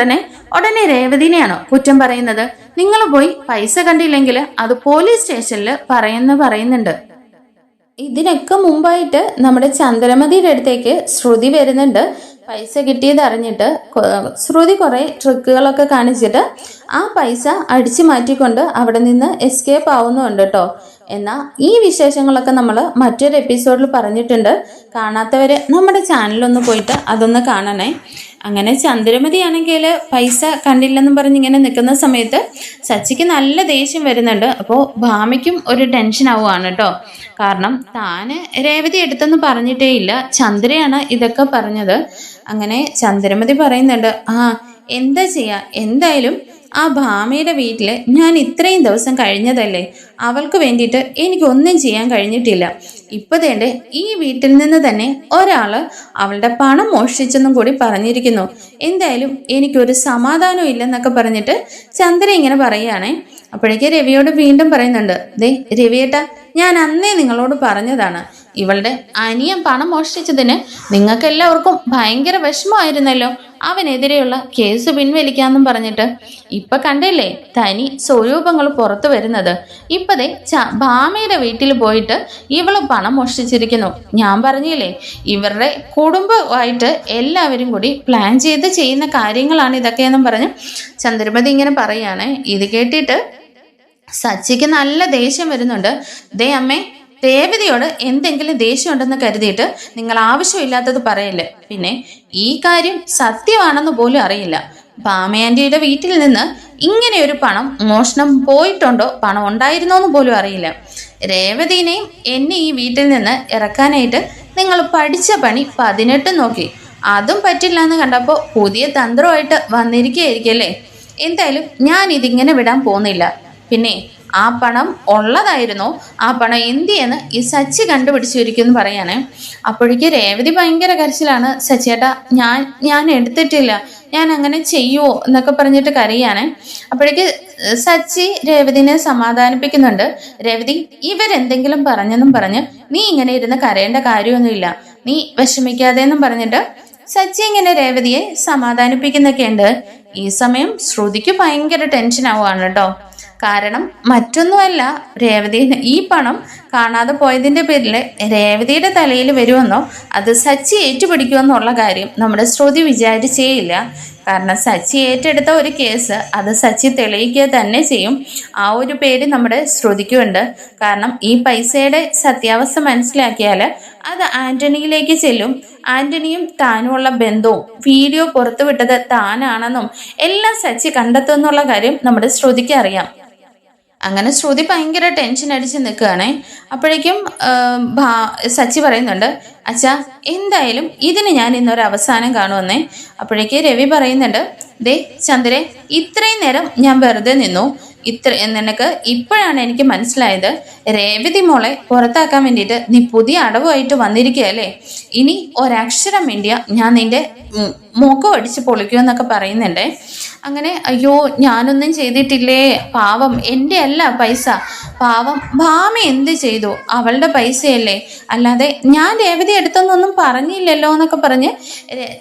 ഉടനെ രേവതിനെയാണോ കുറ്റം പറയുന്നത്? നിങ്ങൾ പോയി പൈസ കണ്ടില്ലെങ്കിൽ അത് പോലീസ് സ്റ്റേഷനിൽ പറയുന്നുണ്ട്. ഇതിനൊക്കെ മുമ്പായിട്ട് നമ്മുടെ ചന്ദ്രമതിയുടെ അടുത്തേക്ക് ശ്രുതി വരുന്നുണ്ട്. പൈസ കിട്ടിയത് അറിഞ്ഞിട്ട് ശ്രുതി കുറെ ട്രിക്കുകളൊക്കെ കാണിച്ചിട്ട് ആ പൈസ അടിച്ചു മാറ്റിക്കൊണ്ട് അവിടെ നിന്ന് എസ്കേപ്പ് ആവുന്നുണ്ട് കേട്ടോ. എന്നാൽ ഈ വിശേഷങ്ങളൊക്കെ നമ്മൾ മറ്റൊരു എപ്പിസോഡിൽ പറഞ്ഞിട്ടുണ്ട്. കാണാത്തവര് നമ്മുടെ ചാനലൊന്ന് പോയിട്ട് അതൊന്ന് കാണണേ. അങ്ങനെ ചന്ദ്രമതി ആണെങ്കിൽ പൈസ കണ്ടില്ലെന്നും പറഞ്ഞ് ഇങ്ങനെ നിൽക്കുന്ന സമയത്ത് സച്ചിക്ക് നല്ല ദേഷ്യം വരുന്നുണ്ട്. അപ്പോൾ ഭാമയ്ക്കും ഒരു ടെൻഷൻ ആവുകയാണ് കേട്ടോ. കാരണം താന് രേവതി എടുത്തെന്ന് പറഞ്ഞിട്ടേ ഇല്ല, ചന്ദ്രയാണ് ഇതൊക്കെ പറഞ്ഞത്. അങ്ങനെ ചന്ദ്രമതി പറയുന്നുണ്ട്, എന്താ ചെയ്യാ, എന്തായാലും ആ ഭാമയുടെ വീട്ടിൽ ഞാൻ ഇത്രയും ദിവസം കഴിഞ്ഞതല്ലേ, അവൾക്ക് വേണ്ടിയിട്ട് എനിക്കൊന്നും ചെയ്യാൻ കഴിഞ്ഞിട്ടില്ല. ഇപ്പതേണ്ടേ ഈ വീട്ടിൽ നിന്ന് തന്നെ ഒരാള് അവളുടെ പണം മോഷ്ടിച്ചെന്നും കൂടി പറഞ്ഞിരിക്കുന്നു. എന്തായാലും എനിക്കൊരു സമാധാനം ഇല്ലെന്നൊക്കെ പറഞ്ഞിട്ട് ചന്ദ്ര ഇങ്ങനെ പറയുകയാണേ. അപ്പോഴേക്ക് രവിയോട് വീണ്ടും പറയുന്നുണ്ട്, ദേ രവിയേട്ടാ, ഞാൻ അന്നേ നിങ്ങളോട് പറഞ്ഞതാണ്, ഇവളുടെ അനിയൻ പണം മോഷ്ടിച്ചതിന് നിങ്ങൾക്കെല്ലാവർക്കും ഭയങ്കര വിഷമമായിരുന്നല്ലോ. അവനെതിരെയുള്ള കേസ് പിൻവലിക്കാന്നും പറഞ്ഞിട്ട് ഇപ്പൊ കണ്ടല്ലേ തനി സ്വരൂപങ്ങൾ പുറത്തു വരുന്നത്. ഇപ്പതേ ഭാമയുടെ വീട്ടിൽ പോയിട്ട് ഇവള് പണം മോഷ്ടിച്ചിരിക്കുന്നു. ഞാൻ പറഞ്ഞില്ലേ, ഇവരുടെ കുടുംബമായിട്ട് എല്ലാവരും കൂടി പ്ലാൻ ചെയ്ത് ചെയ്യുന്ന കാര്യങ്ങളാണ് ഇതൊക്കെയെന്നും പറഞ്ഞ് ചന്ദ്രമതി ഇങ്ങനെ പറയുകയാണ്. ഇത് കേട്ടിട്ട് സച്ചിക്ക് നല്ല ദേഷ്യം വരുന്നുണ്ട്. ദേ അമ്മേ, രേവതിയോട് എന്തെങ്കിലും ദേഷ്യം ഉണ്ടെന്ന് കരുതിയിട്ട് നിങ്ങൾ ആവശ്യമില്ലാത്തത് പറയല്ലേ. പിന്നെ ഈ കാര്യം സത്യമാണെന്ന് പോലും അറിയില്ല. ഭാമയാൻറ്റിയുടെ വീട്ടിൽ നിന്ന് ഇങ്ങനെ ഒരു പണം മോഷണം പോയിട്ടുണ്ടോ, പണം ഉണ്ടായിരുന്നോന്ന് പോലും അറിയില്ല. രേവതിനെയും എന്നെ ഈ വീട്ടിൽ നിന്ന് ഇറക്കാനായിട്ട് നിങ്ങൾ പഠിച്ച പണി 18 നോക്കി, അതും പറ്റില്ല എന്ന് കണ്ടപ്പോൾ പുതിയ തന്ത്രമായിട്ട് വന്നിരിക്കുകയായിരിക്കല്ലേ. എന്തായാലും ഞാൻ ഇതിങ്ങനെ വിടാൻ പോകുന്നില്ല. പിന്നെ ആ പണം ഉള്ളതായിരുന്നോ, ആ പണം എന്തിയെന്ന് ഈ സച്ചി കണ്ടുപിടിച്ചിരിക്കുമെന്ന് പറയാനേ. അപ്പോഴേക്ക് രേവതി ഭയങ്കര കരച്ചിലാണ്, സച്ചിയേട്ടാ ഞാൻ എടുത്തിട്ടില്ല, ഞാൻ അങ്ങനെ ചെയ്യുമോ എന്നൊക്കെ പറഞ്ഞിട്ട് കരയാനേ. അപ്പോഴേക്ക് സച്ചി രേവതിനെ സമാധാനിപ്പിക്കുന്നുണ്ട്. രേവതി, ഇവരെന്തെങ്കിലും പറഞ്ഞെന്നും പറഞ്ഞ് നീ ഇങ്ങനെ ഇരുന്ന് കരയേണ്ട കാര്യമൊന്നുമില്ല, നീ വിഷമിക്കാതെ എന്നും പറഞ്ഞിട്ട് സച്ചി ഇങ്ങനെ രേവതിയെ സമാധാനിപ്പിക്കുന്നൊക്കെയുണ്ട്. ഈ സമയം ശ്രുതിക്ക് ഭയങ്കര ടെൻഷൻ ആവുകയാണ് കേട്ടോ. കാരണം മറ്റൊന്നുമല്ല, രേവതി ഈ പണം കാണാതെ പോയതിൻ്റെ പേരിൽ രേവതിയുടെ തലയിൽ വരുമെന്നോ അത് സച്ചി ഏറ്റുപിടിക്കുമെന്നുള്ള കാര്യം നമ്മുടെ ശ്രുതി വിചാരിച്ചേയില്ല. കാരണം സച്ചി ഏറ്റെടുത്ത ഒരു കേസ് അത് സച്ചി തെളിയിക്കുക തന്നെ ചെയ്യും. ആ ഒരു പേര് നമ്മുടെ ശ്രുതിക്കുമുണ്ട്. കാരണം ഈ പൈസയുടെ സത്യാവസ്ഥ മനസ്സിലാക്കിയാൽ അത് ആന്റണിയിലേക്ക് ചെല്ലും. ആന്റണിയും താനുമുള്ള ബന്ധവും വീഡിയോ പുറത്തുവിട്ടത് താനാണെന്നും എല്ലാം സച്ചി കണ്ടെത്തുമെന്നുള്ള കാര്യം നമ്മുടെ ശ്രുതിക്ക് അറിയാം. അങ്ങനെ ശ്രുതി ഭയങ്കര ടെൻഷൻ അടിച്ച് നിൽക്കുകയാണേ. അപ്പോഴേക്കും സച്ചി പറയുന്നുണ്ട്, അച്ഛാ എന്തായാലും ഇതിന് ഞാൻ ഇന്നൊരു അവസാനം കാണുമെന്നേ. അപ്പോഴേക്ക് രവി പറയുന്നുണ്ട്, ദേ ചന്ദ്രേ, ഇത്രയും നേരം ഞാൻ വെറുതെ നിന്നു. നിനക്ക് ഇപ്പോഴാണ് എനിക്ക് മനസ്സിലായത്, രേവതി മോളെ പുറത്താക്കാൻ വേണ്ടിയിട്ട് നീ പുതിയ അടവുമായിട്ട് വന്നിരിക്കുകയല്ലേ. ഇനി ഒരക്ഷരം വേണ്ടിയ ഞാൻ നിന്റെ മുഖം അടിച്ച് പൊളിക്കുമെന്നൊക്കെ പറയുന്നുണ്ടേ. അങ്ങനെ അയ്യോ ഞാനൊന്നും ചെയ്തിട്ടില്ലേ, പാവം എൻ്റെ അല്ല പൈസ, പാവം ഭാമി എന്ത് ചെയ്തു, അവളുടെ പൈസയല്ലേ, അല്ലാതെ ഞാൻ രേവതി എടുത്തൊന്നൊന്നും പറഞ്ഞില്ലല്ലോ എന്നൊക്കെ പറഞ്ഞ്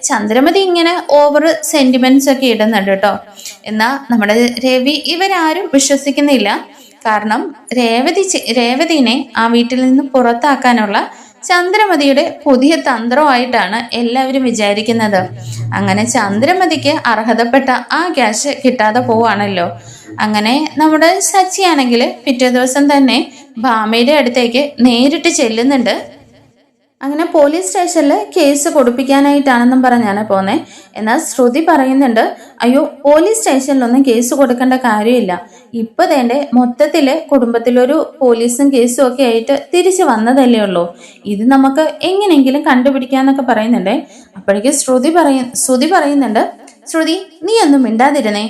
ചന്ദ്രമതി ഇങ്ങനെ ഓവർ സെന്റിമെന്റ്സ് ഒക്കെ ഇടുന്നുണ്ട് കേട്ടോ. എന്നാൽ നമ്മുടെ രവി ഇവരാരും വിശ്വസിക്കുന്നില്ല. കാരണം രേവതിനെ ആ വീട്ടിൽ നിന്ന് പുറത്താക്കാനുള്ള ചന്ദ്രമതിയുടെ പുതിയ തന്ത്രമായിട്ടാണ് എല്ലാവരും വിചാരിക്കുന്നത്. അങ്ങനെ ചന്ദ്രമതിക്ക് അർഹതപ്പെട്ട ആ ക്യാഷ് കിട്ടാതെ പോവാണല്ലോ. അങ്ങനെ നമ്മുടെ സച്ചിയാണെങ്കിൽ പിറ്റേ ദിവസം തന്നെ ഭാമയുടെ അടുത്തേക്ക് നേരിട്ട് ചെല്ലുന്നുണ്ട്. അങ്ങനെ പോലീസ് സ്റ്റേഷനിൽ കേസ് കൊടുപ്പിക്കാനായിട്ടാണെന്നും പറഞ്ഞാണ് പോന്നെ. എന്നാൽ ശ്രുതി പറയുന്നുണ്ട്, അയ്യോ പോലീസ് സ്റ്റേഷനിലൊന്നും കേസ് കൊടുക്കേണ്ട കാര്യമില്ല, ഇപ്പൊ തന്നെ മൊത്തത്തില് കുടുംബത്തിലൊരു പോലീസും കേസും ഒക്കെ ആയിട്ട് തിരിച്ചു വന്നതല്ലേ ഉള്ളൂ, ഇത് നമുക്ക് എങ്ങനെയെങ്കിലും കണ്ടുപിടിക്കാന്നൊക്കെ പറയുന്നുണ്ട്. അപ്പോഴേക്കും ശ്രുതി പറയുന്നുണ്ട്, ശ്രുതി നീ ഒന്നും മിണ്ടാതിരുന്നേ,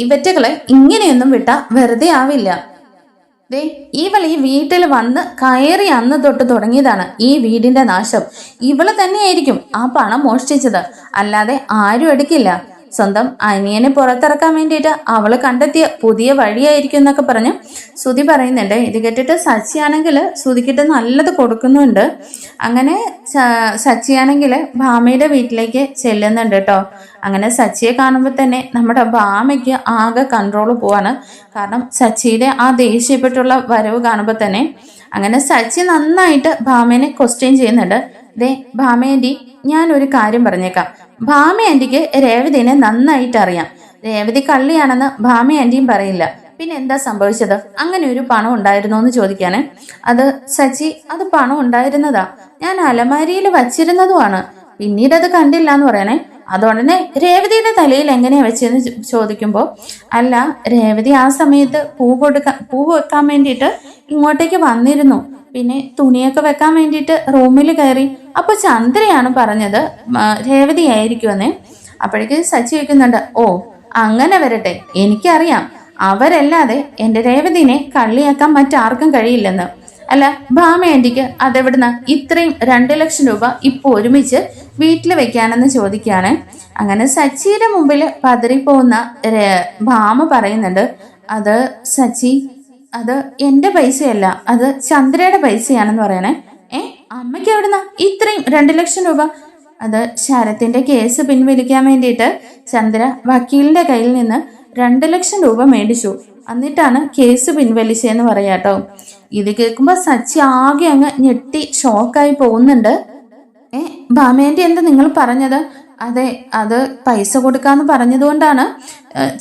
ഇവറ്റകളെ ഇങ്ങനെയൊന്നും വിട്ടാ വെറുതെ ആവില്ല. ദേ ഇവൾ ഈ വീട്ടിൽ വന്ന് കയറി അന്ന് തൊട്ട് തുടങ്ങിയതാണ് ഈ വീടിന്റെ നാശം. ഇവള് തന്നെയായിരിക്കും ആ പണം മോഷ്ടിച്ചത്, അല്ലാതെ ആരും എടുക്കില്ല. സ്വന്തം അനിയനെ പുറത്തിറക്കാൻ വേണ്ടിയിട്ട് അവള് കണ്ടെത്തിയ പുതിയ വഴിയായിരിക്കും എന്നൊക്കെ പറഞ്ഞ് ശ്രുതി പറയുന്നുണ്ട്. ഇത് കേട്ടിട്ട് സച്ചിയാണെങ്കിൽ ശ്രുതിക്കിട്ട് നല്ലത് കൊടുക്കുന്നുണ്ട്. അങ്ങനെ സച്ചിയാണെങ്കിൽ ഭാമയുടെ വീട്ടിലേക്ക് ചെല്ലുന്നുണ്ട് കേട്ടോ. അങ്ങനെ സച്ചിയെ കാണുമ്പോൾ തന്നെ നമ്മുടെ ഭാമയ്ക്ക് ആകെ കൺട്രോൾ പോവാണ്. കാരണം സച്ചിയുടെ ആ ദേഷ്യപ്പെട്ടുള്ള വരവ് കാണുമ്പോൾ തന്നെ. അങ്ങനെ സച്ചി നന്നായിട്ട് ഭാമേനെ ക്വസ്റ്റ്യൻ ചെയ്യുന്നുണ്ട്. ദേ ഭാമ ആൻറ്റി, ഞാനൊരു കാര്യം പറഞ്ഞേക്കാം. ഭാമ ആൻറ്റിക്ക് രേവതിനെ നന്നായിട്ട് അറിയാം. രേവതി കള്ളിയാണെന്ന് ഭാമ ആൻറ്റിയും പറയില്ല. പിന്നെ എന്താ സംഭവിച്ചത്? അങ്ങനെ ഒരു പണം ഉണ്ടായിരുന്നോ എന്ന് ചോദിക്കാന്. അത് സച്ചി, അത് പണം ഉണ്ടായിരുന്നതാ, ഞാൻ അലമാരിയിൽ വച്ചിരുന്നതുമാണ്, പിന്നീട് അത് കണ്ടില്ല എന്ന് പറയണേ. അതുകൊണ്ടന്നെ രേവതിയുടെ തലയിൽ എങ്ങനെയാ വെച്ചെന്ന് ചോദിക്കുമ്പോൾ, അല്ല രേവതി ആ സമയത്ത് പൂ വെക്കാൻ വേണ്ടിയിട്ട് ഇങ്ങോട്ടേക്ക് വന്നിരുന്നു, പിന്നെ തുണിയൊക്കെ വെക്കാൻ വേണ്ടിയിട്ട് റൂമിൽ കയറി, അപ്പൊ ചന്ദ്രയാണ് പറഞ്ഞത് രേവതി ആയിരിക്കുമെന്ന്. അപ്പോഴേക്ക് സച്ചി വെക്കുന്നുണ്ട്, ഓ അങ്ങനെ വരട്ടെ, എനിക്കറിയാം അവരല്ലാതെ എൻ്റെ രേവതിനെ കള്ളിയാക്കാൻ മറ്റാർക്കും കഴിയില്ലെന്ന്. അല്ല ഭാമ ആൻറ്റിക്ക് അതെവിടുന്ന ഇത്രയും 2 ലക്ഷം രൂപ ഇപ്പൊ ഒരുമിച്ച് വീട്ടിൽ വെക്കാനെന്ന് ചോദിക്കുകയാണ്. അങ്ങനെ സച്ചിയുടെ മുമ്പിൽ പതറിപ്പോകുന്ന ഭാമ പറയുന്നുണ്ട്, അത് സച്ചി, അത് എൻ്റെ പൈസയല്ല, അത് ചന്ദ്രയുടെ പൈസയാണെന്ന് പറയണേ. അമ്മയ്ക്ക് എവിടുന്ന ഇത്രയും 2 ലക്ഷം രൂപ? അത് ശരത്തിന്റെ കേസ് പിൻവലിക്കാൻ വേണ്ടിയിട്ട് ചന്ദ്ര വക്കീലിന്റെ കയ്യിൽ നിന്ന് 2 ലക്ഷം രൂപ മേടിച്ചു, എന്നിട്ടാണ് കേസ് പിൻവലിച്ചതെന്ന് പറയാട്ടോ. ഇത് കേൾക്കുമ്പോ സച്ചി ആകെ അങ്ങ് ഞെട്ടി ഷോക്കായി പോകുന്നുണ്ട്. ഭാമേന്റെ എന്താ നിങ്ങൾ പറഞ്ഞത്? അതെ, അത് പൈസ കൊടുക്കാന്ന് പറഞ്ഞതുകൊണ്ടാണ്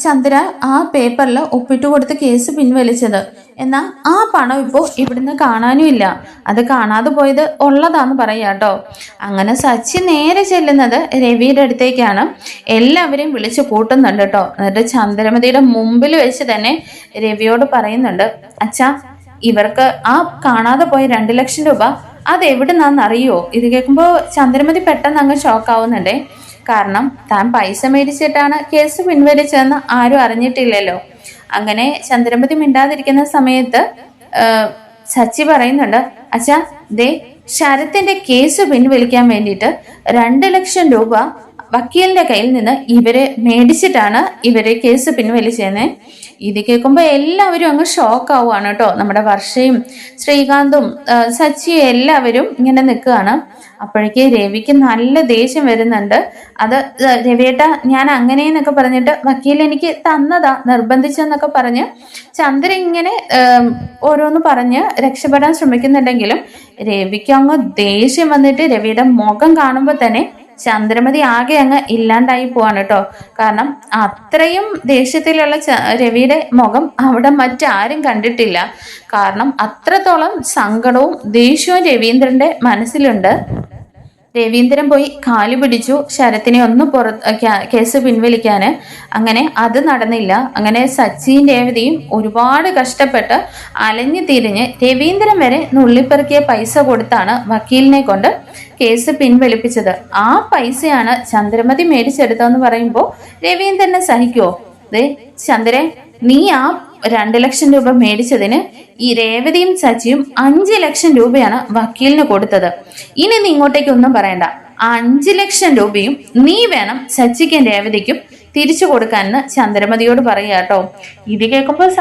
ചന്ദ്ര ആ പേപ്പറിൽ ഒപ്പിട്ട് കൊടുത്ത് കേസ് പിൻവലിച്ചത്. എന്നാൽ ആ പണം ഇപ്പോൾ ഇവിടുന്ന് കാണാനും ഇല്ല, അത് കാണാതെ പോയത് ഉള്ളതാന്ന് പറയാട്ടോ. അങ്ങനെ സച്ചി നേരെ ചെല്ലുന്നത് രവിയുടെ അടുത്തേക്കാണ്. എല്ലാവരെയും വിളിച്ചു കൂട്ടുന്നുണ്ട് കേട്ടോ. എന്നിട്ട് ചന്ദ്രമതിയുടെ മുമ്പിൽ വെച്ച് തന്നെ രവിയോട് പറയുന്നുണ്ട്, അച്ഛാ ഇവർക്ക് ആ കാണാതെ പോയ 2 ലക്ഷം രൂപ അതെവിടുന്നാന്നറിയോ? ഇത് കേൾക്കുമ്പോൾ ചന്ദ്രമതി പെട്ടെന്ന് അങ്ങ് ഷോക്കാവുന്നുണ്ടേ. കാരണം താൻ പൈസ മേടിച്ചിട്ടാണ് കേസ് പിൻവലിച്ചതെന്ന് ആരും അറിഞ്ഞിട്ടില്ലല്ലോ. അങ്ങനെ ചന്ദ്രമതി മിണ്ടാതിരിക്കുന്ന സമയത്ത് സച്ചി പറയുന്നുണ്ട്, അച്ഛാ ദേ ശരത്തിന്റെ കേസ് പിൻവലിക്കാൻ വേണ്ടിയിട്ട് 2 ലക്ഷം രൂപ വക്കീലിന്റെ കയ്യിൽ നിന്ന് ഇവര് മേടിച്ചിട്ടാണ് ഇവര് കേസ് പിൻവലിച്ചതെന്ന്. ഇത് കേൾക്കുമ്പോൾ എല്ലാവരും അങ്ങ് ഷോക്കാവുകയാണ് കേട്ടോ. നമ്മുടെ വർഷയും ശ്രീകാന്തും സച്ചിയും എല്ലാവരും ഇങ്ങനെ നിൽക്കുകയാണ്. അപ്പോഴേക്ക് രവിക്ക് നല്ല ദേഷ്യം വരുന്നുണ്ട്. അത് രവിയേട്ട ഞാൻ അങ്ങനെയെന്നൊക്കെ പറഞ്ഞിട്ട് വക്കീൽ എനിക്ക് തന്നതാ, നിർബന്ധിച്ചെന്നൊക്കെ പറഞ്ഞ് ചന്ദ്ര ഇങ്ങനെ ഓരോന്ന് പറഞ്ഞ് രക്ഷപ്പെടാൻ ശ്രമിക്കുന്നുണ്ടെങ്കിലും രവിക്ക് അങ്ങ് ദേഷ്യം വന്നിട്ട് രവിയുടെ മുഖം കാണുമ്പോൾ തന്നെ ചന്ദ്രമതി ആകെ അങ്ങ് ഇല്ലാണ്ടായി പോവാണ് കേട്ടോ. കാരണം അത്രയും ദേഷ്യത്തിലുള്ള രവിയുടെ മുഖം അവിടെ മറ്റാരും കണ്ടിട്ടില്ല. കാരണം അത്രത്തോളം സങ്കടവും ദേഷ്യവും രവീന്ദ്രന്റെ മനസ്സിലുണ്ട്. രവീന്ദ്രൻ പോയി കാലു പിടിച്ചു ശരത്തിനെ ഒന്ന് കേസ് പിൻവലിക്കാന്. അങ്ങനെ അത് നടന്നില്ല. അങ്ങനെ സച്ചിയും രേവതിയും ഒരുപാട് കഷ്ടപ്പെട്ട് അലഞ്ഞു തിരിഞ്ഞ് രവീന്ദ്രൻ വരെ നുള്ളിപ്പെറുക്കിയ പൈസ കൊടുത്താണ് വക്കീലിനെ കൊണ്ട് കേസ് പിൻവലിപ്പിച്ചത്. ആ പൈസയാണ് ചന്ദ്രമതി മേടിച്ചെടുത്തതെന്ന് പറയുമ്പോൾ രവീന്ദ്രനെ സഹിക്കുവോ? ചന്ദ്രൻ, നീ ആ 2 ലക്ഷം രൂപ മേടിച്ചതിന് ഈ രേവതിയും സച്ചിയും 5 ലക്ഷം രൂപയാണ് വക്കീലിന് കൊടുത്തത്. ഇനി നീ ഇങ്ങോട്ടേക്ക് ഒന്നും പറയണ്ട. ആ 5 ലക്ഷം രൂപയും നീ വേണം സച്ചിക്കും രേവതിക്കും തിരിച്ചു കൊടുക്കാനെന്ന് ചന്ദ്രമതിയോട് പറയുക കേട്ടോ. ഇത് കേൾക്കുമ്പോൾ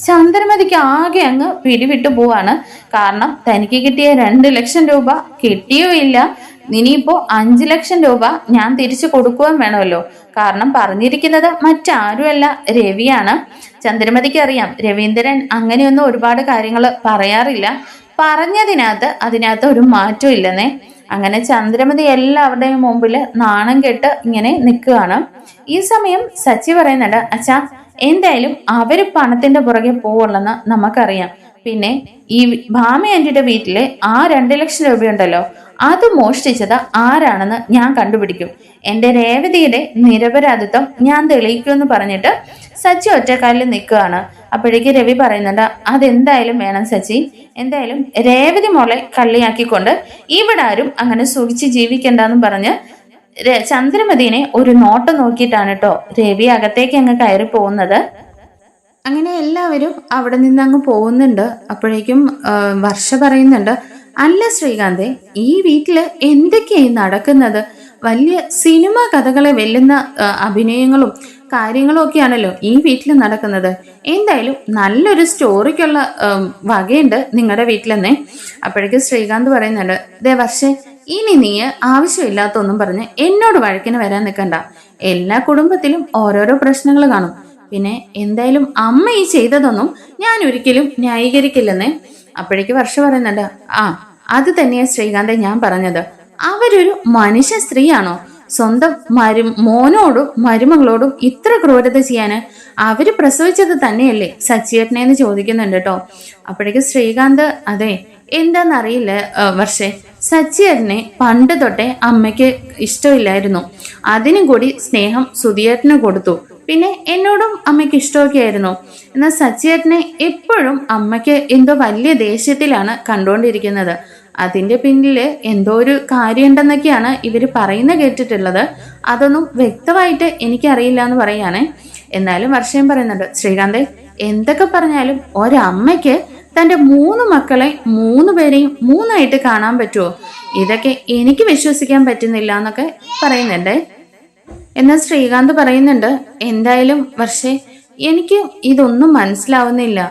ചന്ദ്രമതിക്ക് ആകെ അങ്ങ് പിടിവിട്ടു പോവാണ്. കാരണം തനിക്ക് കിട്ടിയ 2 ലക്ഷം രൂപ കിട്ടിയോ ഇല്ല, ഇനിയിപ്പോ 5 ലക്ഷം രൂപ ഞാൻ തിരിച്ചു കൊടുക്കുകയും വേണമല്ലോ. കാരണം പറഞ്ഞിരിക്കുന്നത് മറ്റാരുമല്ല, രവിയാണ്. ചന്ദ്രമതിക്ക് അറിയാം രവീന്ദ്രൻ അങ്ങനെയൊന്നും ഒരുപാട് കാര്യങ്ങൾ പറയാറില്ല. അതിനകത്ത് ഒരു മാറ്റവും ഇല്ലെന്നേ. അങ്ങനെ ചന്ദ്രമതി എല്ലാവരുടെയും മുമ്പിൽ നാണം കെട്ട് ഇങ്ങനെ നിൽക്കുകയാണ്. ഈ സമയം സച്ചി പറയുന്നുണ്ട്, അച്ഛാ എന്തായാലും അവര് പണത്തിന്റെ പുറകെ പോവുള്ളെന്ന് നമുക്കറിയാം. പിന്നെ ഈ ഭാമ ആന്റിയുടെ വീട്ടിലെ ആ 2 ലക്ഷം രൂപയുണ്ടല്ലോ, അത് മോഷ്ടിച്ചത് ആരാണെന്ന് ഞാൻ കണ്ടുപിടിക്കും. എന്റെ രേവതിയുടെ നിരപരാധിത്വം ഞാൻ തെളിയിക്കുമെന്ന് പറഞ്ഞിട്ട് സച്ചി ഒറ്റക്കാലിൽ നിൽക്കുകയാണ്. അപ്പോഴേക്ക് രവി പറയുന്നുണ്ട്, അതെന്തായാലും വേണം സച്ചി. എന്തായാലും രേവതി മോളെ കള്ളിയാക്കിക്കൊണ്ട് ഇവിടെ ആരും അങ്ങനെ സുഖിച്ച് ജീവിക്കണ്ടെന്നും പറഞ്ഞ് ചന്ദ്രമതിനെ ഒരു നോട്ടം നോക്കിയിട്ടാണ് കേട്ടോ രവി അകത്തേക്ക് അങ്ങ് കയറി പോകുന്നത്. അങ്ങനെ എല്ലാവരും അവിടെ നിന്ന് അങ്ങ് പോകുന്നുണ്ട്. അപ്പോഴേക്കും വർഷ പറയുന്നുണ്ട്, അല്ല ശ്രീകാന്തെ, ഈ വീട്ടില് എന്തൊക്കെയായി നടക്കുന്നത്? വലിയ സിനിമ കഥകളെ വെല്ലുന്ന അഭിനയങ്ങളും കാര്യങ്ങളും ഒക്കെയാണല്ലോ ഈ വീട്ടിൽ നടക്കുന്നത്. എന്തായാലും നല്ലൊരു സ്റ്റോറിക്കുള്ള വകയുണ്ട് നിങ്ങളുടെ വീട്ടിലെന്നേ. അപ്പോഴേക്കും ശ്രീകാന്ത് പറയുന്നുണ്ട്, ദേ വർഷേ, ഇനി നീ ആവശ്യമില്ലാത്തൊന്നും പറഞ്ഞ് എന്നോട് വഴക്കിന് വരാൻ നിൽക്കണ്ട. എല്ലാ കുടുംബത്തിലും ഓരോരോ പ്രശ്നങ്ങൾ കാണും. പിന്നെ എന്തായാലും അമ്മ ഈ ചെയ്തതൊന്നും ഞാൻ ഒരിക്കലും ന്യായീകരിക്കില്ലെന്നേ. അപ്പോഴേക്ക് വർഷ പറയുന്നുണ്ട്, അത് തന്നെയാ ശ്രീകാന്തെ ഞാൻ പറഞ്ഞത്. അവരൊരു മനുഷ്യ സ്ത്രീയാണോ? സ്വന്തം മോനോടും മരുമകളോടും ഇത്ര ക്രൂരത ചെയ്യാന്? അവര് പ്രസവിച്ചത് തന്നെയല്ലേ സച്ചിയേട്ടനെന്ന് ചോദിക്കുന്നുണ്ട് കേട്ടോ. അപ്പോഴേക്ക് ശ്രീകാന്ത്, അതെ എന്താന്നറിയില്ല വർഷേ, സച്ചിയേട്ടനെ പണ്ട് തൊട്ടേ അമ്മയ്ക്ക് ഇഷ്ടമില്ലായിരുന്നു. അതിനും കൂടി സ്നേഹം സുധിയേട്ടന് കൊടുത്തു. പിന്നെ എന്നോടും അമ്മയ്ക്ക് ഇഷ്ടമൊക്കെ ആയിരുന്നു. എന്നാൽ സച്ചിയേട്ടനെ എപ്പോഴും അമ്മയ്ക്ക് എന്തോ വലിയ ദേഷ്യത്തിലാണ് കണ്ടുകൊണ്ടിരിക്കുന്നത്. അതിന്റെ പിന്നില് എന്തോ ഒരു കാര്യമുണ്ടെന്നൊക്കെയാണ് ഇവര് പറയുന്ന കേട്ടിട്ടുള്ളത്. അതൊന്നും വ്യക്തമായിട്ട് എനിക്കറിയില്ല എന്ന് പറയാനേ. എന്നാലും വർഷം പറയുന്നുണ്ട്, ശ്രീകാന്തെ, എന്തൊക്കെ പറഞ്ഞാലും ഒരമ്മയ്ക്ക് തന്റെ 3 മക്കളെ 3 പേരെയും 3ആയിട്ട് കാണാൻ പറ്റുമോ? ഇതൊക്കെ എനിക്ക് വിശ്വസിക്കാൻ പറ്റുന്നില്ല എന്നൊക്കെ പറയുന്നുണ്ട്. എന്നാൽ ശ്രീകാന്ത് പറയുന്നുണ്ട്, എന്തായാലും വർഷേ, എനിക്ക് ഇതൊന്നും മനസ്സിലാവുന്നില്ല.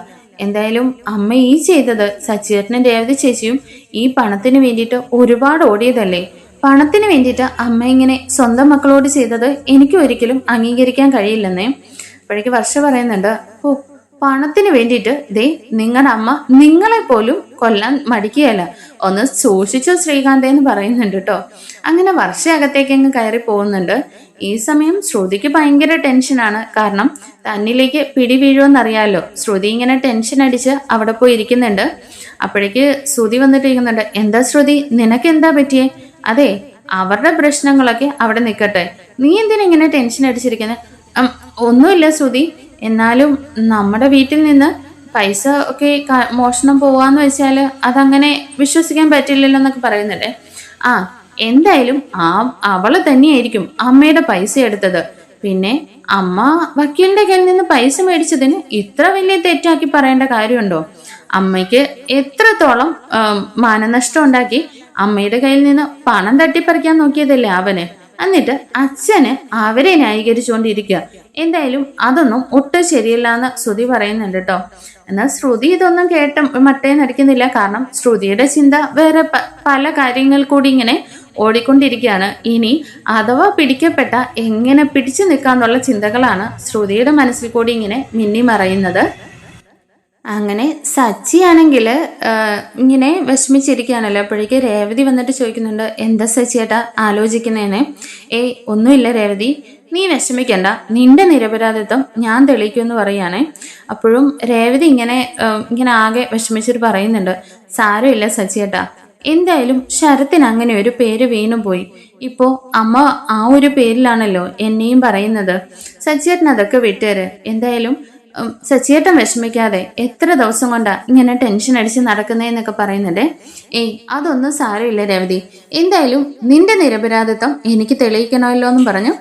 എന്തായാലും അമ്മ ഈ ചെയ്തത് സച്ചിയേട്ടനും രേവതി ചേച്ചിയും ഈ പണത്തിന് വേണ്ടിയിട്ട് ഒരുപാട് ഓടിയതല്ലേ. പണത്തിന് വേണ്ടിയിട്ട് അമ്മ ഇങ്ങനെ സ്വന്തം മക്കളോട് ചെയ്തത് എനിക്ക് ഒരിക്കലും അംഗീകരിക്കാൻ കഴിയില്ലെന്നേ. അപ്പോഴേക്ക് വർഷ പറയുന്നുണ്ട്, പണത്തിന് വേണ്ടിയിട്ട് ദേ നിങ്ങളുടെ അമ്മ നിങ്ങളെ പോലും കൊല്ലാൻ മടിക്കുകയല്ല. ഒന്ന് സൂക്ഷിച്ചോ ശ്രീകാന്തെ എന്ന് പറയുന്നുണ്ട് കേട്ടോ. അങ്ങനെ വർഷ അകത്തേക്ക് അങ്ങ് കയറി പോകുന്നുണ്ട്. ഈ സമയം ശ്രുതിക്ക് ഭയങ്കര ടെൻഷനാണ്. കാരണം തന്നിലേക്ക് പിടി വീഴുമെന്നറിയാലോ. ശ്രുതി ഇങ്ങനെ ടെൻഷൻ അടിച്ച് അവിടെ പോയി ഇരിക്കുന്നുണ്ട്. അപ്പോഴേക്ക് ശ്രുതി വന്നിട്ട് ഇരിക്കുന്നുണ്ട്, എന്താ ശ്രുതി, നിനക്ക് എന്താ പറ്റിയേ? അതെ, അവരുടെ പ്രശ്നങ്ങളൊക്കെ അവിടെ നിൽക്കട്ടെ, നീ എന്തിനാ ഇങ്ങനെ ടെൻഷൻ അടിച്ചിരിക്കുന്നത്? ഒന്നുമില്ല ശ്രുതി, എന്നാലും നമ്മുടെ വീട്ടിൽ നിന്ന് പൈസ ഒക്കെ മോഷണം പോവാന്ന് വെച്ചാൽ അതങ്ങനെ വിശ്വസിക്കാൻ പറ്റില്ലല്ലോ എന്നൊക്കെ പറയുന്നുണ്ടേ. എന്തായാലും അവള് തന്നെയായിരിക്കും അമ്മയുടെ പൈസ എടുത്തത്. പിന്നെ അമ്മ വക്കീലിന്റെ കയ്യിൽ നിന്ന് പൈസ മേടിച്ചതിന് ഇത്ര വലിയ തെറ്റാക്കി പറയേണ്ട കാര്യമുണ്ടോ? അമ്മയ്ക്ക് എത്രത്തോളം മാനനഷ്ടം ഉണ്ടാക്കി അമ്മയുടെ കയ്യിൽ നിന്ന് പണം തട്ടിപ്പറിക്കാൻ നോക്കിയതല്ലേ അവന്. എന്നിട്ട് അച്ഛന് അവരെ ന്യായീകരിച്ചുകൊണ്ടിരിക്കുക. എന്തായാലും അതൊന്നും ഒട്ടും ശരിയല്ല എന്ന് ശ്രുതി പറയുന്നുണ്ട് കേട്ടോ. എന്നാൽ ശ്രുതി ഇതൊന്നും മട്ടേ നടിക്കുന്നില്ല. കാരണം ശ്രുതിയുടെ ചിന്ത വേറെ പല കാര്യങ്ങൾ കൂടി ഇങ്ങനെ ഓടിക്കൊണ്ടിരിക്കുകയാണ്. ഇനി അഥവാ പിടിക്കപ്പെട്ട എങ്ങനെ പിടിച്ചു നിൽക്കാന്നുള്ള ചിന്തകളാണ് ശ്രുതിയുടെ മനസ്സിൽ കൂടി ഇങ്ങനെ മിന്നി മറയുന്നത്. അങ്ങനെ സച്ചിയാണെങ്കിൽ ഇങ്ങനെ വിഷമിച്ചിരിക്കുകയാണല്ലോ. അപ്പോഴേക്ക് രേവതി വന്നിട്ട് ചോദിക്കുന്നുണ്ട്, എന്താ സച്ചിയേട്ടാ ആലോചിക്കുന്നേനെ? ഒന്നുമില്ല രേവതി, നീ വിഷമിക്കണ്ട, നിന്റെ നിരപരാധിത്വം ഞാൻ തെളിയിക്കുമെന്ന് പറയുകയാണേ. അപ്പോഴും രേവതി ഇങ്ങനെ ആകെ വിഷമിച്ചിട്ട് പറയുന്നുണ്ട്, സാരമില്ല സച്ചിയേട്ടാ, എന്തായാലും ശരത്തിന് അങ്ങനെ ഒരു പേര് വീണുപോയി. ഇപ്പോ അമ്മ ആ ഒരു പേരിലാണല്ലോ എന്നെയും പറയുന്നത്. സച്ചിയേട്ടൻ അതൊക്കെ വിട്ടേര്. എന്തായാലും സച്ചിയേട്ടൻ വിഷമിക്കാതെ എത്ര ദിവസം കൊണ്ടാ ഇങ്ങനെ ടെൻഷൻ അടിച്ച് നടക്കുന്നതെന്നൊക്കെ പറയുന്നുണ്ട്. ഏയ് അതൊന്നും സാരമില്ല രവതി, എന്തായാലും നിന്റെ നിരപരാധിത്വം എനിക്ക് തെളിയിക്കണമല്ലോ എന്നും പറഞ്ഞു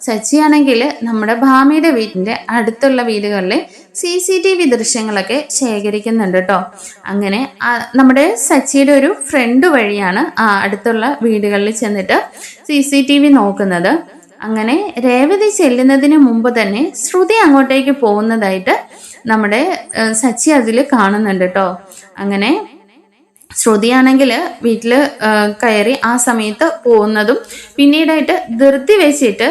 സച്ചിയാണെങ്കിൽ നമ്മുടെ ഭാമിയുടെ വീടിന്റെ അടുത്തുള്ള വീടുകളിലെ CCTV ദൃശ്യങ്ങളൊക്കെ ശേഖരിക്കുന്നുണ്ട് കേട്ടോ. അങ്ങനെ നമ്മുടെ സച്ചിയുടെ ഒരു ഫ്രണ്ട് വഴിയാണ് ആ അടുത്തുള്ള വീടുകളിൽ ചെന്നിട്ട് CCTV നോക്കുന്നത്. അങ്ങനെ രേവതി ചെല്ലുന്നതിന് മുമ്പ് തന്നെ ശ്രുതി അങ്ങോട്ടേക്ക് പോകുന്നതായിട്ട് നമ്മുടെ സച്ചി അതിൽ കാണുന്നുണ്ട് കേട്ടോ. അങ്ങനെ ശ്രുതിയാണെങ്കിൽ വീട്ടിൽ കയറി ആ സമയത്ത് പോകുന്നതും പിന്നീടായിട്ട് ധൃതി വെച്ചിട്ട്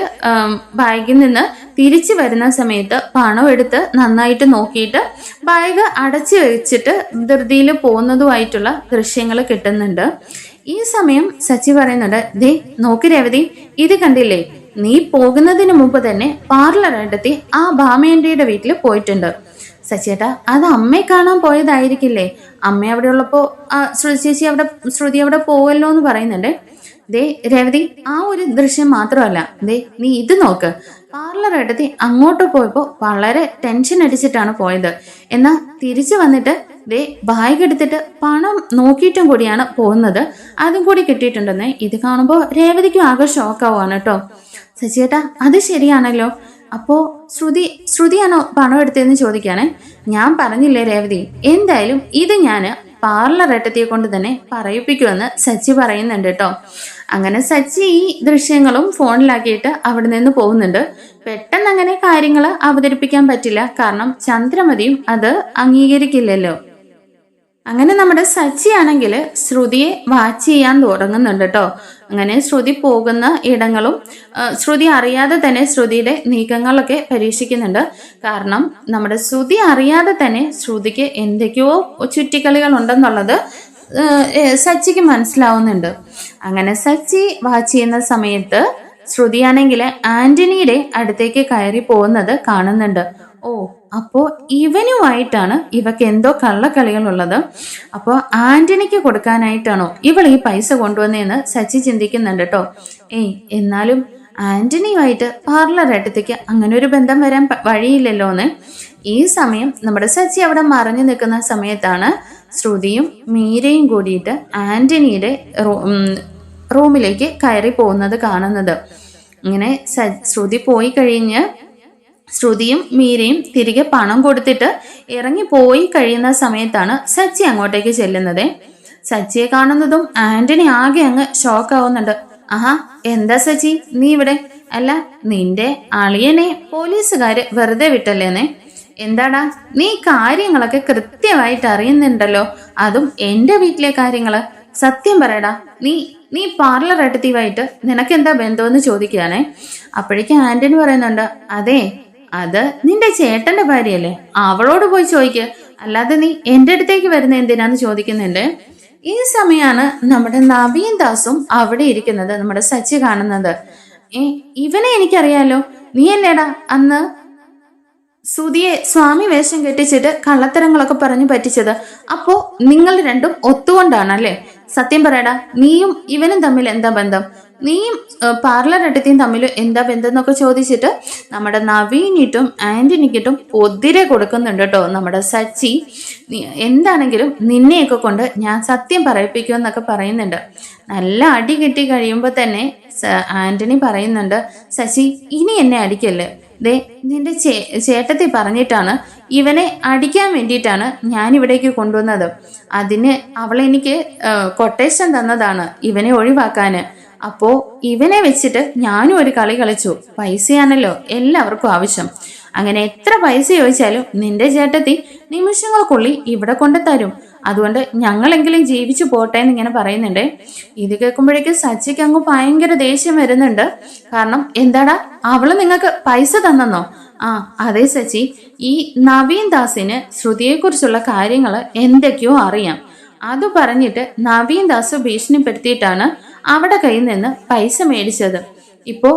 ബാഗിൽ നിന്ന് തിരിച്ചു വരുന്ന സമയത്ത് പണം എടുത്ത് നന്നായിട്ട് നോക്കിയിട്ട് ബാഗ് അടച്ചു വെച്ചിട്ട് ധൃതിയിൽ പോകുന്നതുമായിട്ടുള്ള ദൃശ്യങ്ങൾ കിട്ടുന്നുണ്ട്. ഈ സമയം സച്ചി പറയുന്നുണ്ട്, ദേ നോക്ക് രേവതി, ഇത് കണ്ടില്ലേ, നീ പോകുന്നതിന് മുമ്പ് തന്നെ പാർലർ അടുത്തി ആ ഭാമേന്റെ വീട്ടിൽ പോയിട്ടുണ്ട്. സച്ചേട്ടാ, അത് അമ്മയെ കാണാൻ പോയതായിരിക്കില്ലേ? അമ്മ അവിടെ ഉള്ളപ്പോ ശ്രുതി അവിടെ പോവല്ലോ എന്ന് പറയുന്നുണ്ട്. ദേ രേവതി, ആ ഒരു ദൃശ്യം മാത്രമല്ല, ദേ നീ ഇത് നോക്ക്. പാർലർ എടുത്തി അങ്ങോട്ട് പോയപ്പോ വളരെ ടെൻഷൻ അടിച്ചിട്ടാണ് പോയത്. എന്നാ തിരിച്ചു വന്നിട്ട് ദേ ബാഗ് എടുത്തിട്ട് പണം നോക്കിയിട്ടും കൂടിയാണ് പോകുന്നത്. അതും കൂടി കിട്ടിയിട്ടുണ്ടെന്ന്. ഇത് കാണുമ്പോ രേവതിക്കും ആകെ ഷോക്കാവാണ് കേട്ടോ. സച്ചിയേട്ടാ, അത് ശരിയാണല്ലോ. അപ്പോ ശ്രുതിയാണോ പണം എടുത്തതെന്ന് ചോദിക്കാണ്. ഞാൻ പറഞ്ഞില്ലേ രേവതി, എന്തായാലും ഇത് ഞാന് പാർലർ ഏട്ടത്തിയെ കൊണ്ട് തന്നെ പറയിപ്പിക്കുമെന്ന് സച്ചി പറയുന്നുണ്ട് കേട്ടോ. അങ്ങനെ സച്ചി ഈ ദൃശ്യങ്ങളും ഫോണിലാക്കിയിട്ട് അവിടെ നിന്ന് പോകുന്നുണ്ട്. പെട്ടെന്ന് അങ്ങനെ കാര്യങ്ങൾ അവതരിപ്പിക്കാൻ പറ്റില്ല, കാരണം ചന്ദ്രമതിയും അത് അംഗീകരിക്കില്ലല്ലോ. അങ്ങനെ നമ്മുടെ സച്ചി ആണെങ്കിൽ ശ്രുതിയെ വാച്ച് ചെയ്യാൻ തുടങ്ങുന്നുണ്ട് കേട്ടോ. അങ്ങനെ ശ്രുതി പോകുന്ന ഇടങ്ങളും ശ്രുതി അറിയാതെ തന്നെ ശ്രുതിയുടെ നീക്കങ്ങളൊക്കെ പരീക്ഷിക്കുന്നുണ്ട്. കാരണം നമ്മുടെ ശ്രുതി അറിയാതെ തന്നെ ശ്രുതിക്ക് എന്തൊക്കെയോ ചുറ്റിക്കളികൾ ഉണ്ടെന്നുള്ളത് സച്ചിക്ക് മനസ്സിലാവുന്നുണ്ട്. അങ്ങനെ സച്ചി വാച്ച് ചെയ്യുന്ന സമയത്ത് ശ്രുതിയാണെങ്കിൽ ആന്റണിയുടെ അടുത്തേക്ക് കയറി പോകുന്നത് കാണുന്നുണ്ട്. ഓ, അപ്പോ ഇവനുമായിട്ടാണ് ഇവക്ക് എന്തോ കള്ളക്കളികളുള്ളത്. അപ്പോൾ ആന്റണിക്ക് കൊടുക്കാനായിട്ടാണോ ഇവൾ ഈ പൈസ കൊണ്ടുവന്നതെന്ന് സച്ചി ചിന്തിക്കുന്നുണ്ട് കേട്ടോ. എന്നാലും ആന്റണിയുമായിട്ട് പാർലർ ഏട്ടത്തേക്ക് അങ്ങനെ ഒരു ബന്ധം വരാൻ വഴിയില്ലല്ലോ എന്ന്. ഈ സമയം നമ്മുടെ സച്ചി അവിടെ മറഞ്ഞു നിൽക്കുന്ന സമയത്താണ് ശ്രുതിയും മീരയും കൂടിയിട്ട് ആന്റണിയുടെ റൂമിലേക്ക് കയറി പോകുന്നത് കാണുന്നത്. ഇങ്ങനെ ശ്രുതി പോയി കഴിഞ്ഞ് ശ്രുതിയും മീരയും തിരികെ പണം കൊടുത്തിട്ട് ഇറങ്ങി പോയി കഴിയുന്ന സമയത്താണ് സച്ചി അങ്ങോട്ടേക്ക് ചെല്ലുന്നത്. സച്ചിയെ കാണുന്നതും ആന്റണി ആകെ അങ്ങ് ഷോക്ക് ആവുന്നുണ്ട്. ആഹാ, എന്താ സച്ചി നീ ഇവിടെ? അല്ല, നിന്റെ അളിയനെ പോലീസുകാര് വെറുതെ വിട്ടല്ലേന്നേ? എന്താടാ, നീ കാര്യങ്ങളൊക്കെ കൃത്യമായിട്ട് അറിയുന്നുണ്ടല്ലോ, അതും എന്റെ വീട്ടിലെ കാര്യങ്ങള്. സത്യം പറയടാ, നീ പാർലർ ഏട്ടത്തിയുമായിട്ട് നിനക്കെന്താ ബന്ധമെന്ന് ചോദിക്കുകയാണേ. അപ്പോഴേക്കും ആന്റണി പറയുന്നുണ്ട്, അതെ, അത് നിന്റെ ചേട്ടന്റെ ഭാര്യയല്ലേ, അവളോട് പോയി ചോദിക്കുക, അല്ലാതെ നീ എന്റെ അടുത്തേക്ക് വരുന്ന എന്തിനാന്ന് ചോദിക്കുന്നുണ്ട്. ഈ സമയമാണ് നമ്മുടെ നവീൻ ദാസും അവിടെ ഇരിക്കുന്നത് നമ്മുടെ സച്ചി കാണുന്നത്. ഇവനെ എനിക്കറിയാലോ, നീ അല്ലേടാ അന്ന് സുധിയെ സ്വാമി വേഷം കെട്ടിച്ചിട്ട് കള്ളത്തരങ്ങളൊക്കെ പറഞ്ഞു പറ്റിച്ചത്? അപ്പോ നിങ്ങൾ രണ്ടും ഒത്തുകൊണ്ടാണല്ലേ? സത്യം പറയടാ, നീയും ഇവനും തമ്മിൽ എന്താ ബന്ധം? നീയും പാർലർ ഏട്ടത്തിയും തമ്മിൽ എന്താ ബന്ധം എന്നൊക്കെ ചോദിച്ചിട്ട് നമ്മുടെ നവീനിട്ടും ആന്റണിക്കിട്ടും ഒതിരെ കൊടുക്കുന്നുണ്ട് കേട്ടോ നമ്മുടെ സച്ചി. എന്താണെങ്കിലും നിന്നെയൊക്കെ കൊണ്ട് ഞാൻ സത്യം പറയിപ്പിക്കുമെന്നൊക്കെ പറയുന്നുണ്ട്. നല്ല അടി കിട്ടി കഴിയുമ്പോൾ തന്നെ ആന്റണി പറയുന്നുണ്ട്, ശശി ഇനി എന്നെ അടിക്കല്ലേ, ദേ നിന്റെ ചേട്ടത്തി പറഞ്ഞിട്ടാണ് ഇവനെ അടിക്കാൻ വേണ്ടിയിട്ടാണ് ഞാൻ ഇവിടേക്ക് കൊണ്ടുവന്നത്. അതിന് അവളെനിക്ക് കൊട്ടേഷൻ തന്നതാണ് ഇവനെ ഒഴിവാക്കാന്. അപ്പോ ഇവനെ വെച്ചിട്ട് ഞാനും ഒരു കളി കളിച്ചു. പൈസയാണല്ലോ എല്ലാവർക്കും ആവശ്യം. അങ്ങനെ എത്ര പൈസ ചോദിച്ചാലും നിന്റെ ചേട്ടത്തി നിമിഷങ്ങൾക്കുള്ളിൽ ഇവിടെ കൊണ്ട് തരും. അതുകൊണ്ട് ഞങ്ങളെങ്കിലും ജീവിച്ചു പോട്ടെ എന്ന് ഇങ്ങനെ പറയുന്നുണ്ട്. ഇത് കേൾക്കുമ്പോഴേക്കും സച്ചിക്ക് അങ്ങ് ഭയങ്കര ദേഷ്യം വരുന്നുണ്ട്. കാരണം എന്താടാ, അവള് നിങ്ങൾക്ക് പൈസ തന്നെന്നോ? അതെ സച്ചി, ഈ നവീൻ ദാസിന് ശ്രുതിയെക്കുറിച്ചുള്ള കാര്യങ്ങൾ എന്തൊക്കെയോ അറിയാം. അത് പറഞ്ഞിട്ട് നവീൻ ദാസ് ഭീഷണിപ്പെടുത്തിയിട്ടാണ് അവിടെ കയ്യിൽ നിന്ന് പൈസ മേടിച്ചത്. ഇപ്പോ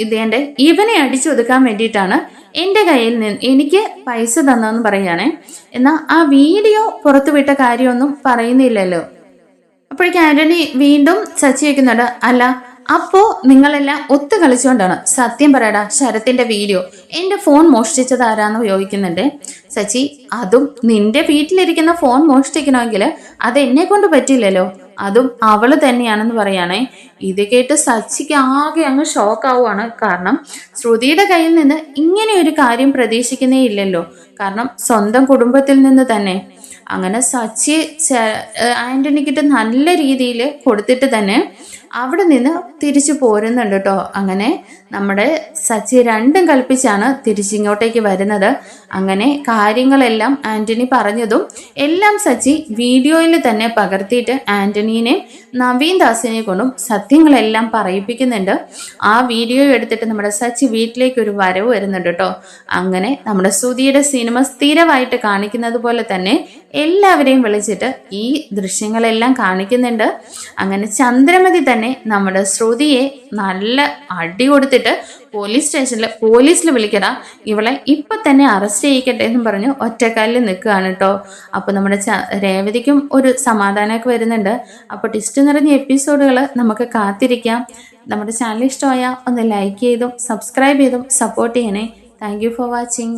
ഇതേന്റെ ഇവനെ അടിച്ചൊതുക്കാൻ വേണ്ടിയിട്ടാണ് എൻ്റെ കയ്യിൽ നിന്ന് എനിക്ക് പൈസ തന്നെന്ന് പറയുകയാണേ. എന്നാൽ ആ വീഡിയോ പുറത്തുവിട്ട കാര്യമൊന്നും പറയുന്നില്ലല്ലോ. അപ്പോഴേക്കും ആന്റണി വീണ്ടും സച്ചി വെക്കുന്നുണ്ട്. അല്ല, അപ്പോ നിങ്ങളെല്ലാം ഒത്തു കളിച്ചുകൊണ്ടാണ്. സത്യം പറയടാ, ശരത്തിന്റെ വീഡിയോ എന്റെ ഫോൺ മോഷ്ടിച്ചത് ആരാന്ന് ചോദിക്കുന്നുണ്ട്. സച്ചി, അതും നിന്റെ വീട്ടിലിരിക്കുന്ന ഫോൺ മോഷ്ടിക്കണമെങ്കിൽ അത് എന്നെ കൊണ്ട് പറ്റില്ലല്ലോ, അതും അവള് തന്നെയാണെന്ന് പറയാണേ. ഇത് കേട്ട് സച്ചിക്ക് ആകെ അങ്ങ് ഷോക്കാവുകയാണ്. കാരണം ശ്രുതിയുടെ കയ്യിൽ നിന്ന് ഇങ്ങനെ ഒരു കാര്യം പ്രതീക്ഷിക്കുന്നേ ഇല്ലല്ലോ. കാരണം സ്വന്തം കുടുംബത്തിൽ നിന്ന് തന്നെ. അങ്ങനെ സച്ചി ആന്റണിക്കിട്ട് നല്ല രീതിയിൽ കൊടുത്തിട്ട് തന്നെ അവിടെ നിന്ന് തിരിച്ചു പോരുന്നുണ്ട് കേട്ടോ. അങ്ങനെ നമ്മുടെ സച്ചി രണ്ടും കൽപ്പിച്ചാണ് തിരിച്ചിങ്ങോട്ടേക്ക് വരുന്നത്. അങ്ങനെ കാര്യങ്ങളെല്ലാം ആന്റണി പറഞ്ഞതും എല്ലാം സച്ചി വീഡിയോയിൽ തന്നെ പകർത്തിയിട്ട് ആന്റണീനെ നവീൻ ദാസിനെ കൊണ്ടും സത്യങ്ങളെല്ലാം പറയിപ്പിക്കുന്നുണ്ട്. ആ വീഡിയോ എടുത്തിട്ട് നമ്മുടെ സച്ചി വീട്ടിലേക്ക് ഒരു വരവ് വരുന്നുണ്ട് കേട്ടോ. അങ്ങനെ നമ്മുടെ ശ്രുതിയുടെ സിനിമ സ്ഥിരമായിട്ട് കാണിക്കുന്നത് പോലെ തന്നെ എല്ലാവരെയും വിളിച്ചിട്ട് ഈ ദൃശ്യങ്ങളെല്ലാം കാണിക്കുന്നുണ്ട്. അങ്ങനെ ചന്ദ്രമതി തന്നെ നമ്മുടെ ശ്രുതിയെ നല്ല അടി കൊടുത്തിട്ട് പോലീസിൽ വിളിക്കടാ, ഇവളെ ഇപ്പൊ തന്നെ അറസ്റ്റ് ചെയ്യിക്കട്ടെ എന്നും പറഞ്ഞു ഒറ്റക്കാലിൽ നിൽക്കുകയാണ് കേട്ടോ. അപ്പൊ നമ്മുടെ രേവതിക്കും ഒരു സമാധാനമൊക്കെ വരുന്നുണ്ട്. അപ്പൊ ടിസ്റ്റ് നിറഞ്ഞ എപ്പിസോഡുകൾ നമുക്ക് കാത്തിരിക്കാം. നമ്മുടെ ചാനൽ ഇഷ്ടമായ ഒന്ന് ലൈക്ക് ചെയ്തും സബ്സ്ക്രൈബ് ചെയ്തും സപ്പോർട്ട് ചെയ്യണേ. Thank you for watching.